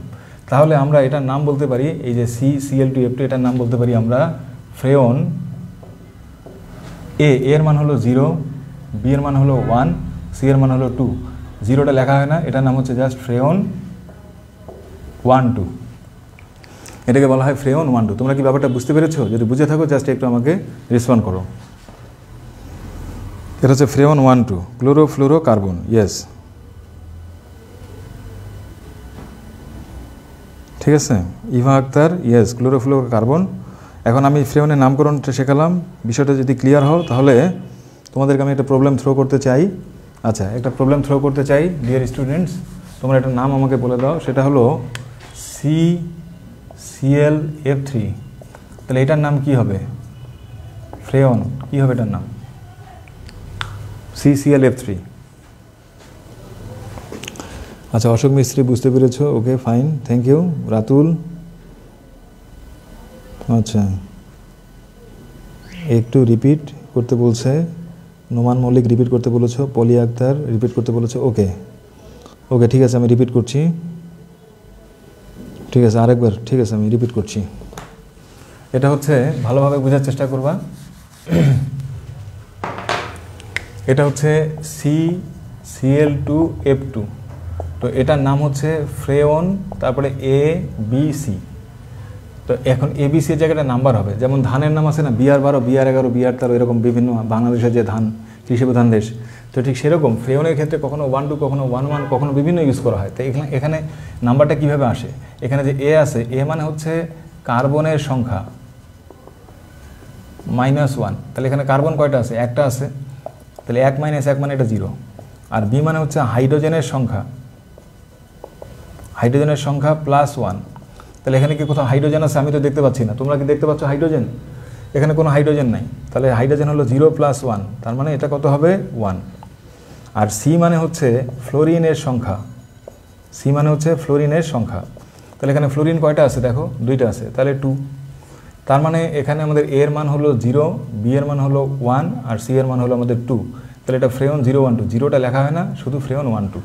S1: তাহলে আমরা এটার নাম বলতে পারি, এই যে CCl2F2, এটার নাম বলতে পারি আমরা ফ্রেয়ন এ। এর মান হলো 0, বি এর মান হলো 1, সি এর মান হলো 2। 0টা লেখা হয় না, এটার নাম হচ্ছে জাস্ট ফ্রেয়ন 1,2। এটাকে বলা হয় ফ্রেয়ন 1,2। তোমরা কি ব্যাপারটা বুঝতে পেরেছো? যদি বুঝে থাকো জাস্ট একটু আমাকে রেসপন্ড করো। এটা হচ্ছে ফ্রেয়ন 1,2, ক্লোরোফ্লোরোকার্বন, ইয়েস, ঠিক আছে। Eva Akhtar, yes, chlorofluorocarbon. এখন আমি ফ্রেয়নের নামকরণটা শেখালাম। বিষয়টা যদি ক্লিয়ার হও তাহলে তোমাদেরকে আমি একটা প্রবলেম থ্রো করতে চাই। আচ্ছা, একটা প্রবলেম থ্রো করতে চাই ডিয়ার স্টুডেন্টস। তোমরা একটা নাম আমাকে বলে দাও, সেটা হলো CClF3। তাহলে এটার নাম কি হবে? ফ্রেয়ন কি হবে এটার নাম? CClF3। আচ্ছা, অশোক মিস্ত্রি বুঝতে পেরেছো? ওকে, ফাইন, থ্যাংক ইউ। রাতুল, আচ্ছা, একটু রিপিট করতে বলছে। নোমান মল্লিক রিপিট করতে বলেছো। পলি আক্তার রিপিট করতে বলেছো। ওকে, ঠিক আছে, আমি রিপিট করছি। ঠিক আছে, আরেকবার, ঠিক আছে, আমি রিপিট করছি। এটা হচ্ছে ভালোভাবে বোঝার চেষ্টা করবা। এটা হচ্ছে CCl2F2। তো এটার নাম হচ্ছে ফ্রেয়ন, তারপরে ABC। তো এখন ABC এর জায়গাটা নাম্বার হবে। যেমন ধানের নাম আছে না, BR12, BR11, BR13, এরকম বিভিন্ন বাংলাদেশের যে ধান, কৃষি প্রধান দেশ, তো ঠিক সেরকম ফ্রেয়নের ক্ষেত্রে কখনো 1,2, কখনো 1,1, কখনো বিভিন্ন ইউজ করা হয়। তো এখানে নাম্বারটা কিভাবে আসে? এখানে যে এ আছে, এ মানে হচ্ছে কার্বনের সংখ্যা -1। তাহলে এখানে কার্বন কয়টা আছে? একটা আছে, তাহলে 1 - 1 মানে এটা 0। আর বি মানে হচ্ছে হাইড্রোজেনের সংখ্যা +1। তাহলে এখানে কি কোথাও হাইড্রোজেন আছে? আমি তো দেখতে পাচ্ছি না। তোমরা কি দেখতে পাচ্ছ হাইড্রোজেন? এখানে কোনো হাইড্রোজেন নাই। তাহলে হাইড্রোজেন হলো 0 + 1, তার মানে এটা কত হবে? 1। আর সি মানে হচ্ছে ফ্লোরিনের সংখ্যা। তাহলে এখানে ফ্লোরিন কয়টা আছে? দেখো, 2টা আছে, তাহলে 2। তার মানে এখানে আমাদের এর মান হলো 0, বি এর মান হলো 1, আর সি এর মান হলো আমাদের 2। তাহলে এটা ফ্রেয়ন 0,1,2। 0টা লেখা হয় না, শুধু ফ্রেয়ন 1,2।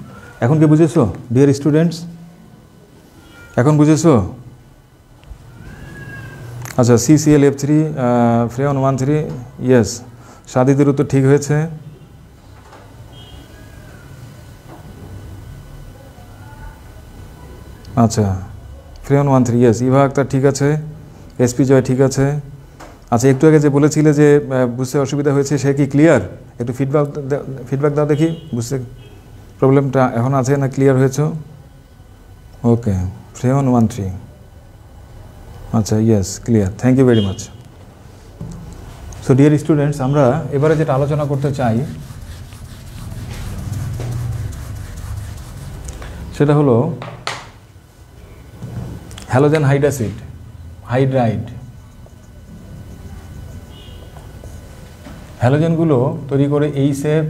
S1: এখন কি বুঝেছো ডিয়ার স্টুডেন্টস? এখন বুঝেছো? আচ্ছা, CClF3, ফ্রেয়ন 1,3, ইয়েস। সাদিদের উত্তর ঠিক হয়েছে। আচ্ছা ফ্রেয়ন 1 3 ইয়েস, ইভা আক্তার ঠিক আছে, এসপি জয় ঠিক আছে। আচ্ছা একটু আগে যে বলেছিলে যে বুঝতে অসুবিধা হয়েছে, সে কি ক্লিয়ার? একটু ফিডব্যাক দাও দেখি, বুঝতে প্রবলেমটা এখন আছে না ক্লিয়ার হয়েছে? ওকে ফ্রেয়ন 1 3, আচ্ছা yes clear, thank you very much. So dear students, আমরা এবারে যেটা আলোচনা করতে চাই সেটা হলো হ্যালোজেন হাইড্রাসিড, হাইড্রাইড। হ্যালোজেনগুলো তৈরি করে HF,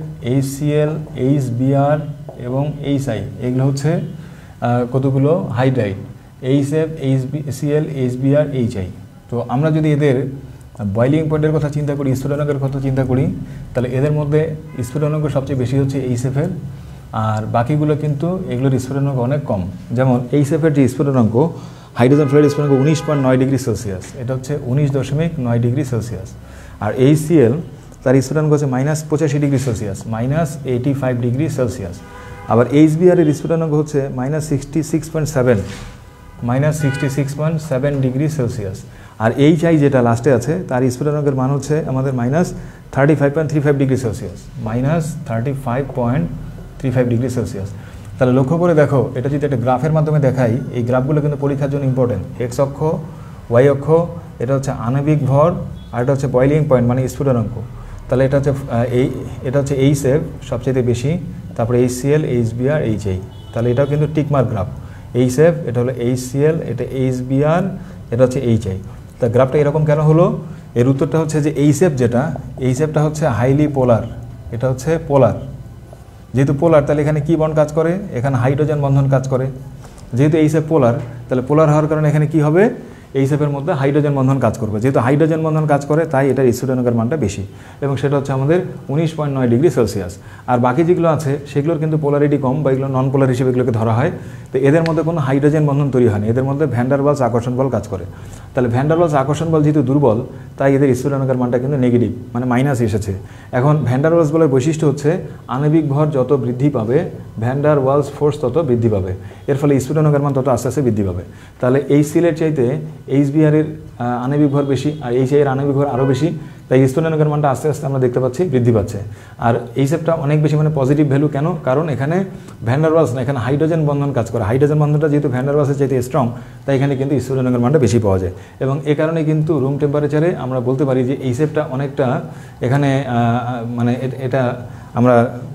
S1: HCl, HBr এবং HI, এগুলো হচ্ছে কতগুলো hydride, HF, HCl, HBr, HI। তো আমরা যদি এদের বয়লিং পয়েন্টের কথা চিন্তা করি, স্ফুটনাঙ্কের কথা চিন্তা করি, তাহলে এদের মধ্যে স্ফুটনাঙ্ক সবচেয়ে বেশি হচ্ছে HF-এর, আর বাকিগুলো কিন্তু এগুলোর স্ফুটনাঙ্ক অনেক কম। যেমন HF-এর যে স্ফুটনাঙ্ক, হাইড্রোজেন ফ্লোরাইড স্ফুটনাঙ্ক 19.9 ডিগ্রি সেলসিয়াস, এটা হচ্ছে 19.9 ডিগ্রি সেলসিয়াস। আর HCl তার স্ফুটনাঙ্ক হচ্ছে -85 ডিগ্রি সেলসিয়াস, -85 ডিগ্রি সেলসিয়াস। আবার HBr এর স্ফুটনাঙ্ক হচ্ছে -66.7 ডিগ্রি সেলসিয়াস। আর HI যেটা লাস্টে আছে তার স্ফুটনাঙ্কের মান হচ্ছে আমাদের -35.35 ডিগ্রি সেলসিয়াস, -35.35 ডিগ্রি সেলসিয়াস। তাহলে লক্ষ্য করে দেখো, এটা যদি একটা গ্রাফের মাধ্যমে দেখাই, এই গ্রাফগুলো কিন্তু পরীক্ষার জন্য ইম্পর্টেন্ট। এক্স অক্ষ, ওয়াই অক্ষ, এটা হচ্ছে আণবিক ভর, আর এটা হচ্ছে বয়লিং পয়েন্ট মানে স্ফুটনাঙ্ক। তাহলে এটা হচ্ছে HF সবচেয়ে বেশি, তারপরে HCl, HBr, HI। তাহলে এটাও কিন্তু টিকমার্ক গ্রাফ। HF, এটা হলো HCl, এটা HBr, এটা হচ্ছে HI। তা গ্রাফটা এরকম কেন হলো? এর উত্তরটা হচ্ছে যে HFটা হচ্ছে হাইলি পোলার, এটা হচ্ছে পোলার। যেহেতু পোলার, তাহলে এখানে কি বন্ড কাজ করে? এখানে হাইড্রোজেন বন্ধন কাজ করে। যেহেতু HF পোলার, তাহলে পোলার হওয়ার কারণে এখানে কি হবে? HF-এর মধ্যে হাইড্রোজেন বন্ধন কাজ করবে। যেহেতু হাইড্রোজেন বন্ধন কাজ করে, তাই এটার স্ফুটনাঙ্কের মানটা বেশি, এবং সেটা হচ্ছে আমাদের 19.9 ডিগ্রি সেলসিয়াস। আর বাকি যেগুলো আছে সেগুলোর কিন্তু পোলারিটি কম, বা এগুলো নন পোলার হিসেবে এগুলোকে ধরা হয়। তো এদের মধ্যে কোনো হাইড্রোজেন বন্ধন তৈরি হয়নি, এদের মধ্যে ভ্যান ডার ওয়ালস আকর্ষণ বল কাজ করে। তাহলে ভ্যান ডার ওয়ালস আকর্ষণ বল যেহেতু দুর্বল, তাই এদের স্ফুটনাঙ্কের মানটা কিন্তু নেগেটিভ, মানে মাইনাস এসেছে। এখন ভ্যান ডার ওয়ালস বলের বৈশিষ্ট্য হচ্ছে আণবিক ভর যত বৃদ্ধি পাবে, ভ্যান ডার ওয়ালস ফোর্স তত বৃদ্ধি পাবে, এর ফলে স্ফুটনাঙ্কের মান তত আস্তে আস্তে বৃদ্ধি পাবে। তাহলে HCl-এর চাইতে HBr-এর আণবিক ভর বেশি, আর HI-এর আণবিক ভর আরও বেশি, তাই স্ফুটনাঙ্কের মানটা আস্তে আস্তে আমরা দেখতে পাচ্ছি বৃদ্ধি পাচ্ছে। আর HF-টা অনেক বেশি, মানে পজিটিভ ভ্যালু। কেন? কারণ এখানে ভ্যান ডার ওয়ালস না, এখানে হাইড্রোজেন বন্ধন কাজ করে। হাইড্রোজেন বন্ধনটা যেহেতু ভ্যান ডার ওয়ালসের চাইতে স্ট্রং, তাই এখানে কিন্তু স্ফুটনাঙ্কের মানটা বেশি পাওয়া যায়। এবং এ কারণে কিন্তু রুম টেম্পারেচারে আমরা বলতে পারি যে HF-টা অনেকটা এখানে মানে এটা আমরা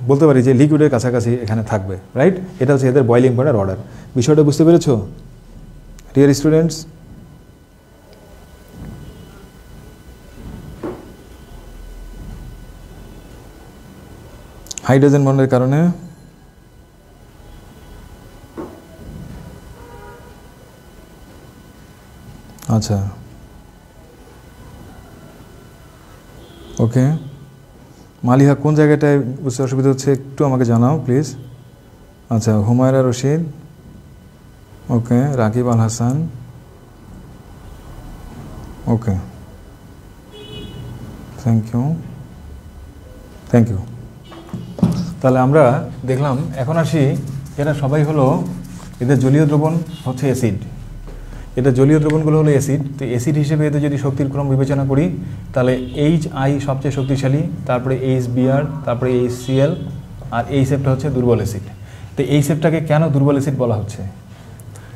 S1: বলতে পারি যে লিকুইডের কাছাকাছি এখানে থাকবে, রাইট? এটা হচ্ছে এদের বয়লিং পয়েন্টের অর্ডার। বিষয়টা বুঝতে পেরেছো ডিয়ার স্টুডেন্টস? হাইড্রোজেন বন্ডের কারণে আচ্ছা ওকে, মালিহা কোন জায়গাটায় বুঝতে অসুবিধা হচ্ছে একটু আমাকে জানাও প্লিজ। আচ্ছা হুমায়রা রশিদ, ওকে, রাকিব আল হাসান, ওকে, থ্যাংক ইউ। তাহলে আমরা দেখলাম, এখন আসি, এরা সবাই হলো, এদের জলীয় দ্রবণ হচ্ছে অ্যাসিড, এটা জলীয় দ্রবণগুলো হলো অ্যাসিড। তো অ্যাসিড হিসেবে এদের যদি শক্তির ক্রম বিবেচনা করি, তাহলে HI সবচেয়ে শক্তিশালী, তারপরে HBr, তারপরে HCl, আর HF-টা হচ্ছে দুর্বল অ্যাসিড। তো HF-টাকে কেন দুর্বল অ্যাসিড বলা হচ্ছে?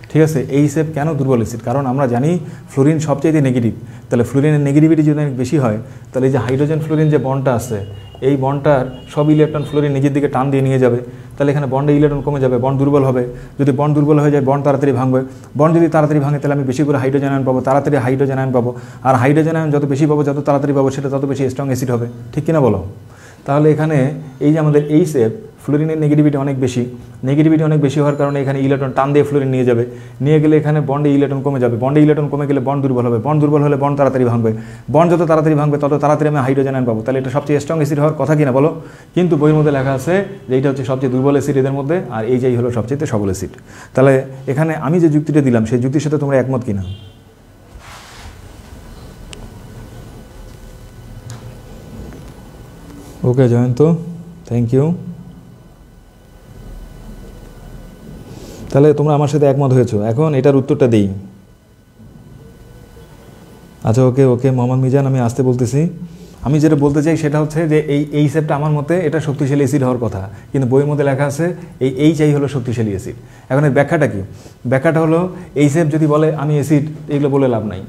S1: ঠিক আছে, HF কেন দুর্বল অ্যাসিড? কারণ আমরা জানি ফ্লোরিন সবচেয়ে নেগেটিভ। তাহলে ফ্লোরিনের নেগেটিভিটি যদি অনেক বেশি হয়, তাহলে এই যে হাইড্রোজেন ফ্লোরিন যে বন্ডটা আছে, এই বন্ডটার সব ইলেকট্রন ফ্লোরিন নিজের দিকে টান দিয়ে নিয়ে যাবে। তাহলে এখানে বন্ডে ইলেকট্রন কমে যাবে, বন্ড দুর্বল হবে। যদি বন্ড দুর্বল হয়ে যায়, বন্ড তাড়াতাড়ি ভাঙবে। বন্ড যদি তাড়াতাড়ি ভাঙে, তাহলে আমি বেশি করে হাইড্রোজেন আয়ন পাবো, তাড়াতাড়ি হাইড্রোজেন আয়ন পাবো। আর হাইড্রোজেন আয়ন যত বেশি পাবো, যত তাড়াতাড়ি পাবো, সেটা তত বেশি স্ট্রং অ্যাসিড হবে। ঠিক কিনা বলো? তাহলে এখানে এই যে আমাদের HF, ফ্লোরিনের নেগেটিভিটি অনেক বেশি হওয়ার কারণে এখানে ইলেকট্রন টান দিয়ে ফ্লোরিন নিয়ে যাবে। নিয়ে গেলে এখানে বন্ডে ইলেকট্রন কমে যাবে। বন্ডে ইলেকট্রন কমে গেলে বন্ড দুর্বল হবে। বন্ড দুর্বল হলে বন্ড তাড়াতাড়ি ভাঙবে। বন্ড যত তাড়াতাড়ি ভাঙবে, তত তাড়াতাড়ি আমি হাইড্রোজেন আয়ন পাবো। তাহলে এটা সবচেয়ে স্ট্রং অ্যাসিড হওয়ার কথা কিনা বলো? কিন্তু বইয়ের মধ্যে লেখা আছে যে এইটা হচ্ছে সবচেয়ে দুর্বল অ্যাসিড এদের মধ্যে, আর HI হলো সবচেয়ে সবল অ্যাসিড। তাহলে এখানে আমি যে যুক্তিটা দিলাম, সেই যুক্তির সাথে তোমরা একমত কিনা? ওকে জয়ন্ত, থ্যাংক ইউ। তাহলে তোমরা আমার সাথে একমত হয়েছো। এখন এটার উত্তরটা দেই। আচ্ছা, ওকে ওকে মোহাম্মদ মিজান, আমি আসতে বলতেছি। আমি যেটা বলতে চাই সেটা হচ্ছে যে এই সেটটা আমার মতে এটা শক্তিশালী অ্যাসিড হওয়ার কথা, কিন্তু বইয়ের মধ্যে লেখা আছে এই চাই হলো শক্তিশালী অ্যাসিড। এখন এর ব্যাখ্যাটা কি? ব্যাখ্যাটা হলো এই সেট যদি বলে আমি অ্যাসিড, এগুলো বলে লাভ নাই।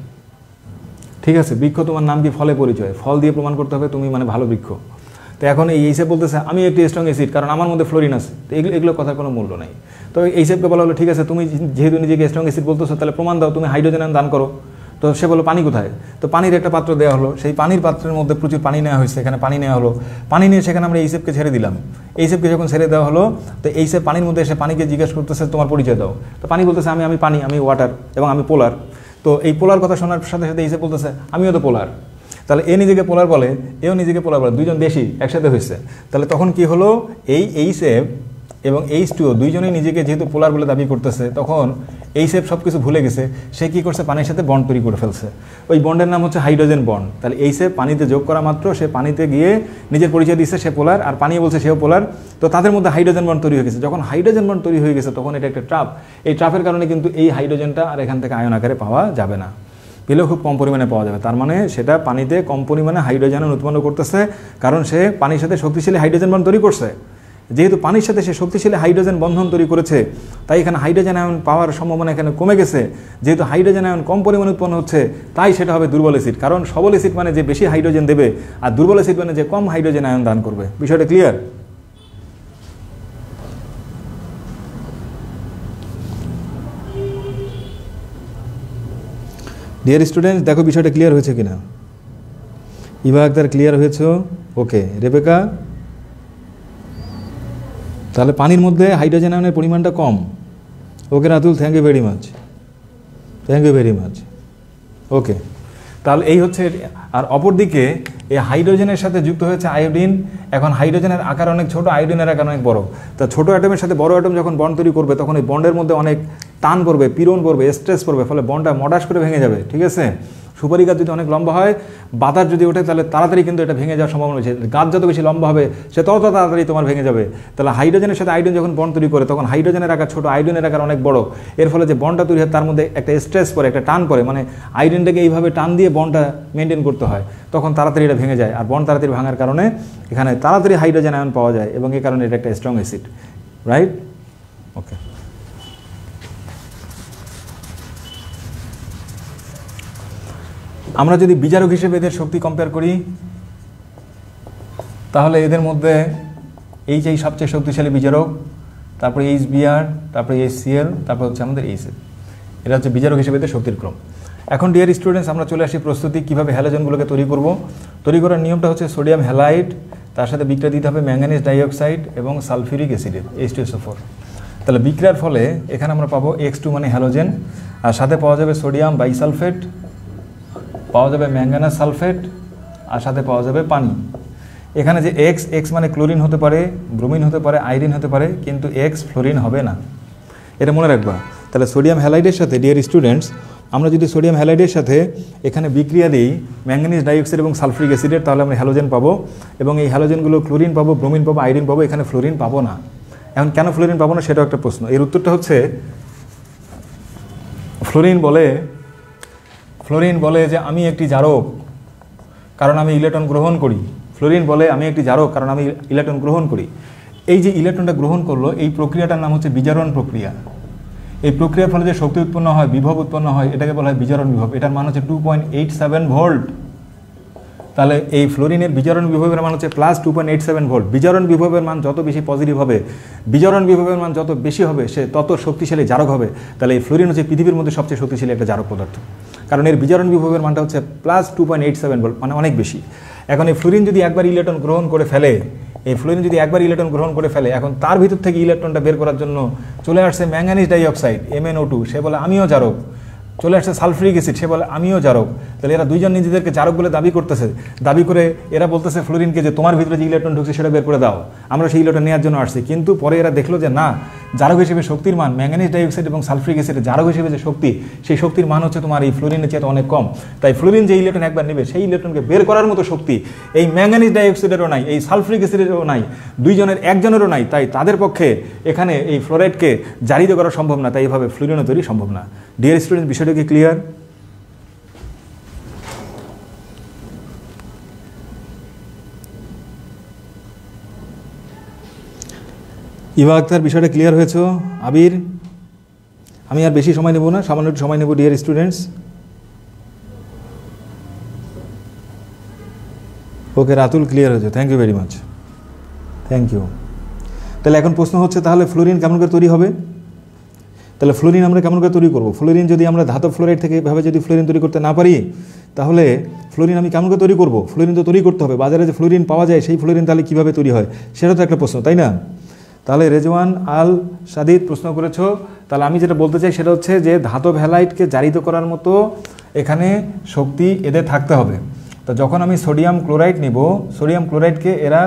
S1: ঠিক আছে, বৃক্ষ তোমার নাম কি? ফলে পরিচয়, ফল দিয়ে প্রমাণ করতে হবে তুমি মানে ভালো বৃক্ষ। তো এখন এই সেট বলতেছে আমি একটি স্ট্রং অ্যাসিড কারণ আমার মধ্যে ফ্লোরিন আছে। তো এগুলো কথার কোনো মূল্য নাই। তো এই সেটকে বলা হলো ঠিক আছে, তুমি যেহেতু নিজেকে স্ট্রং অ্যাসিড বলতেছো তাহলে প্রমাণ দাও, তুমি হাইড্রোজেন আয়ন দান করো। তো সে বললো পানি কোথায়? তো পানির একটা পাত্র দেওয়া হলো, সেই পানির পাত্রের মধ্যে প্রচুর পানি নেওয়া হয়েছে, এখানে পানি নেওয়া হলো। পানি নিয়ে সেখানে আমরা এই সেপকে ছেড়ে দিলাম। এই সেপকে যখন ছেড়ে দেওয়া হলো, তো এই সেপ পানির মধ্যে এসে পানিকে জিজ্ঞেস করতেছে তোমার পরিচয় দাও। তো পানি বলতেছে আমি পানি, আমি ওয়াটার এবং আমি পোলার। তো এই পোলার কথা শোনার সাথে সাথে এই সেপ বলতেছে আমিও তো পোলার। তাহলে এ নিজেকে পোলার বলে, এও নিজেকে পোলার বলে, দুইজন দেশি একসাথে হয়েছে। তাহলে তখন কি হলো, এই সেপ এবং H2O দুইজনেই নিজেকে যেহেতু পোলার বলে দাবি করতেছে, তখন এই সেপ সব কিছু ভুলে গেছে। সে কী করছে, পানির সাথে বন্ড তৈরি করে ফেলছে। ওই বন্ডের নাম হচ্ছে হাইড্রোজেন বন্ড। তাহলে এই সেপ পানিতে যোগ করা মাত্র সে পানিতে গিয়ে নিজের পরিচয় দিচ্ছে সে পোলার, আর পানি বলছে সেও পোলার। তো তাদের মধ্যে হাইড্রোজেন বন্ড তৈরি হয়ে গেছে। যখন হাইড্রোজেন বন্ড তৈরি হয়ে গেছে তখন এটা একটা ট্রাপ। এই ট্রাপের কারণে কিন্তু এই হাইড্রোজেনটা আর এখান থেকে আয়ন আকারে পাওয়া যাবে না, পেলেও খুব কম পরিমাণে পাওয়া যাবে। তার মানে সেটা পানিতে কম পরিমাণে হাইড্রোজেন উৎপন্ন করতেছে, কারণ সে পানির সাথে শক্তিশালী হাইড্রোজেন বন্ড তৈরি করছে। যেহেতু পানির সাথে সে শক্তিশালী হাইড্রোজেন বন্ধন তৈরি করেছে, তাই এখানে হাইড্রোজেন আয়ন পাওয়ার সম্ভাবনা এখানে কমে গেছে। যেহেতু হাইড্রোজেন আয়ন কম পরিমাণে উৎপন্ন হচ্ছে, তাই সেটা হবে দুর্বল অ্যাসিড। কারণ সবল অ্যাসিড মানে যে বেশি হাইড্রোজেন দেবে, আর দুর্বল অ্যাসিড মানে যে কম হাইড্রোজেন আয়ন দান করবে। বিষয়টা ক্লিয়ার? ডিয়ার স্টুডেন্টস, দেখো বিষয়টা ক্লিয়ার হয়েছে কিনা। ইভা আক্তার ক্লিয়ার হয়েছে? ওকে। রেবেকা, তাহলে পানির মধ্যে হাইড্রোজেন আয়নের পরিমাণটা কম। Okay Ratul, thank you very much, thank you very much. Okay, তাহলে এই হচ্ছে। আর অপরদিকে এই হাইড্রোজেনের সাথে যুক্ত হয়েছে আয়োডিন। এখন হাইড্রোজেনের আকার অনেক ছোট, আয়োডিনের আকার অনেক বড়। তা ছোট অ্যাটমের সাথে বড় অ্যাটম যখন বন্ড তৈরি করবে, তখন এই বন্ডের মধ্যে অনেক টান পড়বে, পীড়ন পড়বে, স্ট্রেস পড়বে, ফলে বন্ডটা মডাস করে ভেঙে যাবে। ঠিক আছে, সুপারি গাছ যদি অনেক লম্বা হয়, বাতাস যদি ওঠে, তাহলে তাড়াতাড়ি কিন্তু এটা ভেঙে যাওয়ার সম্ভাবনা রয়েছে। গাছ যত বেশি লম্বা হবে সে তত তাড়াতাড়ি তোমার ভেঙে যাবে। তাহলে হাইড্রোজেনের সাথে আয়োডিন যখন বন্ড তৈরি করে, তখন হাইড্রোজেনের আকার ছোট, আয়োডিনের আকার অনেক বড়। এর ফলে যে বন্ডটা তৈরি হয় তার মধ্যে একটা স্ট্রেস পড়ে, একটা টান পড়ে, মানে আয়োডিনটাকে এইভাবে টান দিয়ে বন্ডটা মেনটেন করতে হয়, তখন তাড়াতাড়ি এটা ভেঙে যায়। আর বন্ড তাড়াতাড়ি ভাঙার কারণে এখানে তাড়াতাড়ি হাইড্রোজেন আয়ন পাওয়া যায়, এবং এই কারণে এটা একটা স্ট্রং অ্যাসিড। রাইট? ওকে। আমরা যদি বিজারক হিসেবে এদের শক্তি কম্পেয়ার করি, তাহলে এদের মধ্যে এই সবচেয়ে শক্তিশালী বিজারক, তারপরে HBr, তারপরে HCl, তারপর হচ্ছে আমাদের HF। এটা হচ্ছে বিজারক হিসেবে এদের শক্তির ক্রম। এখন ডিয়ার স্টুডেন্টস, আমরা চলে আসি প্রস্তুতি কীভাবে হ্যালোজেনগুলোকে তৈরি করব। তৈরি করার নিয়মটা হচ্ছে সোডিয়াম হ্যালাইড, তার সাথে বিক্রিয়া দিতে হবে ম্যাঙ্গানিজ ডাইঅক্সাইড এবং সালফিউরিক অ্যাসিডের H2SO4। তাহলে বিক্রিয়ার ফলে এখানে আমরা পাবো X2 মানে হ্যালোজেন, আর সাথে পাওয়া যাবে সোডিয়াম বাইসালফেট, পাওয়া যাবে ম্যাঙ্গানাস সালফেট, আর সাথে পাওয়া যাবে পানি। এখানে যে X মানে ক্লোরিন হতে পারে, ব্রোমিন হতে পারে, আয়োডিন হতে পারে, কিন্তু X ফ্লোরিন হবে না, এটা মনে রাখবা। তাহলে সোডিয়াম হ্যালাইডের সাথে ডিয়ার স্টুডেন্টস, আমরা যদি সোডিয়াম হ্যালাইডের সাথে এখানে বিক্রিয়া দিই ম্যাঙ্গানিজ ডাইঅক্সাইড এবং সালফিউরিক অ্যাসিডের, তাহলে আমরা হ্যালোজেন পাবো, এবং এই হ্যালোজেনগুলো ক্লোরিন পাবো, ব্রোমিন পাবো, আয়োডিন পাবো, এখানে ফ্লোরিন পাবো না। এখন কেন ফ্লোরিন পাবো না সেটাও একটা প্রশ্ন। এর উত্তরটা হচ্ছে ফ্লোরিন বলে যে আমি একটি জারক কারণ আমি ইলেকট্রন গ্রহণ করি। ফ্লোরিন বলে আমি একটি জারক কারণ আমি ইলেকট্রন গ্রহণ করি। এই যে ইলেকট্রনটা গ্রহণ করলো, এই প্রক্রিয়াটার নাম হচ্ছে বিজারণ প্রক্রিয়া। এই প্রক্রিয়ার ফলে যে শক্তি উৎপন্ন হয়, বিভব উৎপন্ন হয়, এটাকে বলা হয় বিজারণ বিভব। এটার মান হচ্ছে 2.87 ভোল্ট। তাহলে এই ফ্লোরিনের বিজারণ বিভবের মান হচ্ছে প্লাস 2.87 ভোল্ট। বিজারণ বিভবের মান যত বেশি পজিটিভ হবে, বিজারণ বিভবের মান যত বেশি হবে, সে তত শক্তিশালী জারক হবে। তাহলে এই ফ্লোরিন হচ্ছে পৃথিবীর মধ্যে সবচেয়ে শক্তিশালী একটা জারক পদার্থ, কারণ এর বিজারণ বিভবের মানটা হচ্ছে প্লাস 2.87 ভোল্ট, মানে অনেক বেশি। এখন এই ফ্লোরিন যদি একবার ইলেকট্রন গ্রহণ করে ফেলে, এখন তার ভিতর থেকে ইলেকট্রনটা বের করার জন্য চলে আসছে ম্যাঙ্গানিজ ডাইঅক্সাইড MnO2, সে বলে আমিও জারক। চলে আসছে সালফিউরিক অ্যাসিড, সে বলে আমিও জারক। তাহলে এরা দুইজন নিজেদেরকে জারক বলে দাবি করতেছে। দাবি করে এরা বলতেছে ফ্লোরিনকে যে তোমার ভিতরে যে ইলেকট্রন ঢুকছে সেটা বের করে দাও, আমরা সেই ইলেকট্রন নেওয়ার জন্য আসছি। কিন্তু পরে এরা দেখলো যে না, জারক হিসেবে শক্তির মান ম্যাঙ্গানিজ ডাইঅক্সাইড এবং সালফ্রিক অ্যাসিডের জারক হিসেবে যে শক্তি, সেই শক্তির মান হচ্ছে তোমার এই ফ্লোরিনের চেয়ে অনেক কম। তাই ফ্লোরিন যে ইলেকট্রন একবার নেবে সেই ইলেকট্রনকে বের করার মতো শক্তি এই ম্যাঙ্গানিজ ডাইঅক্সাইডেরও নাই, এই সালফ্রিক অ্যাসিডেরও নাই, দুইজনের একজনেরও নাই। তাই তাদের পক্ষে এখানে এই ফ্লোরাইডকে জারিত করা সম্ভব না, তাই এভাবে ফ্লোরিনও তৈরি সম্ভব না। ডিয়ার স্টুডেন্ট, বিষয়টা কি ক্লিয়ার? ইভা আক্তার, বিষয়টা ক্লিয়ার হয়েছে? আবির, আমি আর বেশি সময় নেব না, সামান্য একটু সময় নেব dear students. Okay Ratul, clear হয়েছে, thank you very much, thank you. তাহলে এখন প্রশ্ন হচ্ছে তাহলে ফ্লোরিন কেমন করে তৈরি হবে? তাহলে ফ্লোরিন আমরা কেমন করে তৈরি করবো? ফ্লোরিন যদি আমরা ধাতব ফ্লোরাইড থেকে এভাবে যদি ফ্লোরিন তৈরি করতে না পারি, তাহলে ফ্লোরিন আমি কেমন করে তৈরি করবো? ফ্লোরিন তো তৈরি করতে হবে, বাজারে যে ফ্লোরিন পাওয়া যায় সেই ফ্লোরিন তাহলে কীভাবে তৈরি হয় সেটা তো একটা প্রশ্ন, তাই না? তাহলে রেজওয়ান আল সাদিদ প্রশ্ন করেছো, তাহলে আমি যেটা বলতে চাই সেটা হচ্ছে যে ধাতব হ্যালাইডকে জারিত করার মতো এখানে শক্তি এদের থাকতে হবে। তো যখন আমি সোডিয়াম ক্লোরাইড নিব, সোডিয়াম ক্লোরাইডকে এরা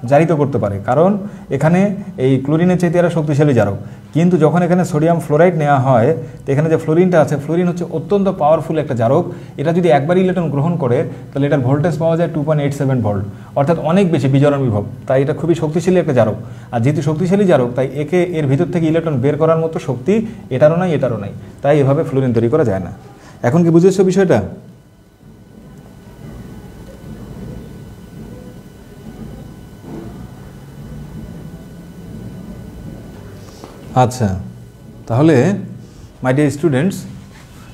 S1: জারিত করতে পারে, কারণ এখানে এই ক্লোরিনের চাইতে এরা শক্তিশালী জারক। কিন্তু যখন এখানে সোডিয়াম ফ্লোরাইড নেওয়া হয়, তো এখানে যে ফ্লোরিনটা আছে, ফ্লোরিন হচ্ছে অত্যন্ত পাওয়ারফুল একটা জারক। এটা যদি একবার ইলেকট্রন গ্রহণ করে তাহলে এটার ভোল্টেজ পাওয়া যায় 2.87 ভোল্ট, অর্থাৎ অনেক বেশি বিজারণ বিভব। তাই এটা খুবই শক্তিশালী একটা জারক। আর যেহেতু শক্তিশালী জারক, তাই এর ভিতর থেকে ইলেকট্রন বের করার মতো শক্তি এটারও নাই, এটারও নাই। তাই এভাবে ফ্লোরিন তৈরি করা যায় না। এখন কি বুঝেছো বিষয়টা? আচ্ছা, তাহলে মাই ডিয়ার স্টুডেন্টস,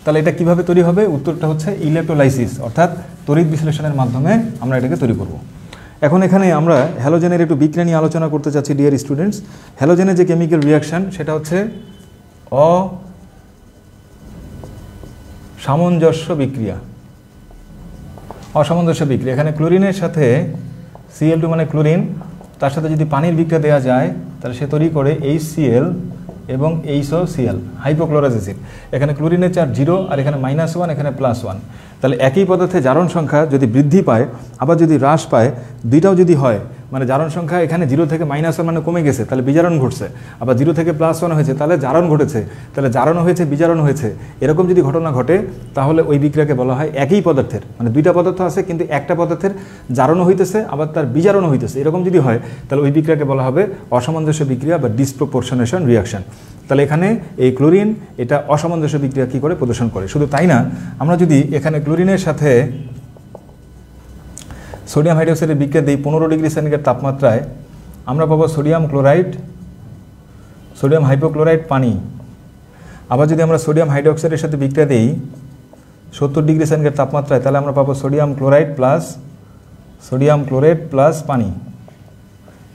S1: তাহলে এটা কিভাবে তৈরি হবে? উত্তরটা হচ্ছে ইলেকট্রোলাইসিস, অর্থাৎ তড়িৎ বিশ্লেষণের মাধ্যমে আমরা এটাকে তৈরি করব। এখন এখানে আমরা হ্যালোজেনের একটু বিক্রিয়া নিয়ে আলোচনা করতে চাচ্ছি ডিয়ার স্টুডেন্টস। হ্যালোজেনের যে কেমিক্যাল রিয়াকশান সেটা হচ্ছে অসামঞ্জস্য বিক্রিয়া। অসামঞ্জস্য বিক্রিয়া, এখানে ক্লোরিনের সাথে Cl2 মানে ক্লোরিন, তার সাথে যদি পানির বিক্রিয়া দেওয়া যায় তাহলে সে তৈরি করে HCl এবং HOCl, হাইপোক্লোরাস অ্যাসিড। এখানে ক্লোরিনের চার্জ 0 আর এখানে -1, এখানে +1। তাহলে একই পদার্থে জারণ সংখ্যা যদি বৃদ্ধি পায় আবার যদি হ্রাস পায়, দুইটাও যদি হয়, মানে জারণ সংখ্যা এখানে 0 থেকে -1 মানে কমে গেছে, তাহলে বিজারণ ঘটছে, আবার 0 থেকে +1 হয়েছে তাহলে জারণ ঘটেছে, তাহলে জারণ হয়েছে বিজারণ হয়েছে, এরকম যদি ঘটনা ঘটে তাহলে ওই বিক্রিয়াকে বলা হয় একই পদার্থের, মানে দুইটা পদার্থ আছে কিন্তু একটা পদার্থের জারণও হইতেছে আবার তার বিজারণও হইতেছে, এরকম যদি হয় তাহলে ওই বিক্রিয়াকে বলা হবে অসামঞ্জস্য বিক্রিয়া বা ডিসপ্রপোর্শনেশন রিয়াকশন। তাহলে এখানে এই ক্লোরিন এটা অসামঞ্জস্য বিক্রিয়া কী করে প্রদর্শন করে। শুধু তাই না, আমরা যদি এখানে ক্লোরিনের সাথে সোডিয়াম হাইড্রোক্সাইডের বিক্রিয়া দিই 15 ডিগ্রি সেন্টিগ্রেড তাপমাত্রায়, আমরা পাবো সোডিয়াম ক্লোরাইড, সোডিয়াম হাইপোক্লোরাইড, পানি। আবার যদি আমরা সোডিয়াম হাইড্রোক্সাইডের সাথে বিক্রিয়া দিই 70 ডিগ্রি সেন্টিগ্রেড তাপমাত্রায়, তাহলে আমরা পাবো sodium chloride plus sodium chlorate plus পানি।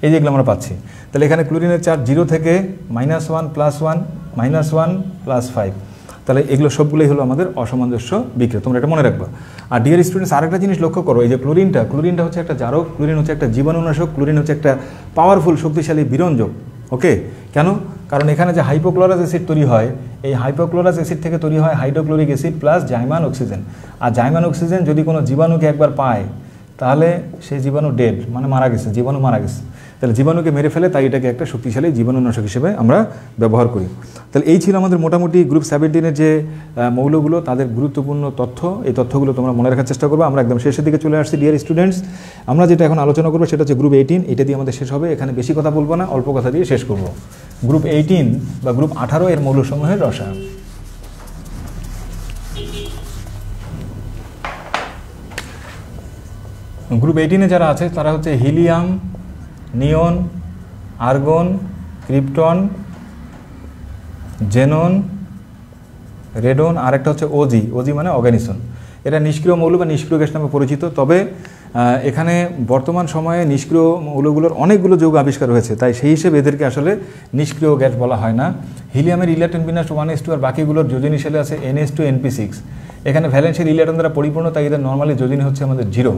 S1: এই যেগুলো আমরা পাচ্ছি। তাহলে এখানে ক্লোরিনের চার্জ 0 থেকে -1 +1 -1 +5, তাহলে এগুলো সবগুলোই হলো আমাদের অসামঞ্জস্য বিক্রিয়া, তোমরা এটা মনে রাখবা। আর ডিয়ার স্টুডেন্টস, আরেকটা জিনিস লক্ষ্য করো, এই যে ক্লোরিনটা হচ্ছে একটা জারক, ক্লোরিন হচ্ছে একটা জীবাণুনাশক, ক্লোরিন হচ্ছে একটা পাওয়ারফুল শক্তিশালী বিরঞ্জক। ওকে, কেন? কারণ এখানে যে হাইপোক্লোরাস অ্যাসিড তৈরি হয়, এই হাইপোক্লোরাস অ্যাসিড থেকে তৈরি হয় হাইড্রোক্লোরিক অ্যাসিড প্লাস জাইমান অক্সিজেন। আর জাইমান অক্সিজেন যদি কোনো জীবাণুকে একবার পায় তাহলে সেই জীবাণু ডেড, মানে মারা গেছে, জীবাণু মারা গেছে। তাহলে জীবাণুকে মেরে ফেলে, তাই এটাকে একটা শক্তিশালী জীবাণুনাশক হিসেবে আমরা ব্যবহার করি। তাহলে এই ছিল আমাদের মোটামুটি গ্রুপ 17-এর যে মৌলগুলো, তাদের গুরুত্বপূর্ণ তথ্য। এই তথ্যগুলো তোমরা মনে রাখার চেষ্টা করবে। আমরা একদম শেষের দিকে চলে আসছি ডিয়ার স্টুডেন্টস। আমরা যেটা এখন আলোচনা করবো সেটা হচ্ছে গ্রুপ 18, এটা দিয়ে আমাদের শেষ হবে। এখানে বেশি কথা বলবো না, অল্প কথা দিয়ে শেষ করব। গ্রুপ 18 বা গ্রুপ 18 এর মৌলসমূহের রসায়ন। গ্রুপ 18-এ যারা আছে তারা হচ্ছে হিলিয়াম, নিয়ন, আর্গন, ক্রিপ্টন, জেনন, রেডন, আর একটা হচ্ছে ওজি মানে অর্গানিসন। এটা নিষ্ক্রিয় মৌল বা নিষ্ক্রিয় গ্যাস নামে পরিচিত। তবে এখানে বর্তমান সময়ে নিষ্ক্রিয় মৌলগুলোর অনেকগুলো যৌগ আবিষ্কার হয়েছে, তাই সেই হিসেবে এদেরকে আসলে নিষ্ক্রিয় গ্যাস বলা হয় না। হিলিয়ামের ইলেকট্রন বিন্যাস 1s2 আর বাকিগুলোর যোজনী শেলে আছে NH2 NP6। এখানে ভ্যালেন্সিয়াল ইলেকট্রন দ্বারা পরিপূর্ণ, তাই এদের নর্মালি যোজনী হচ্ছে আমাদের 0।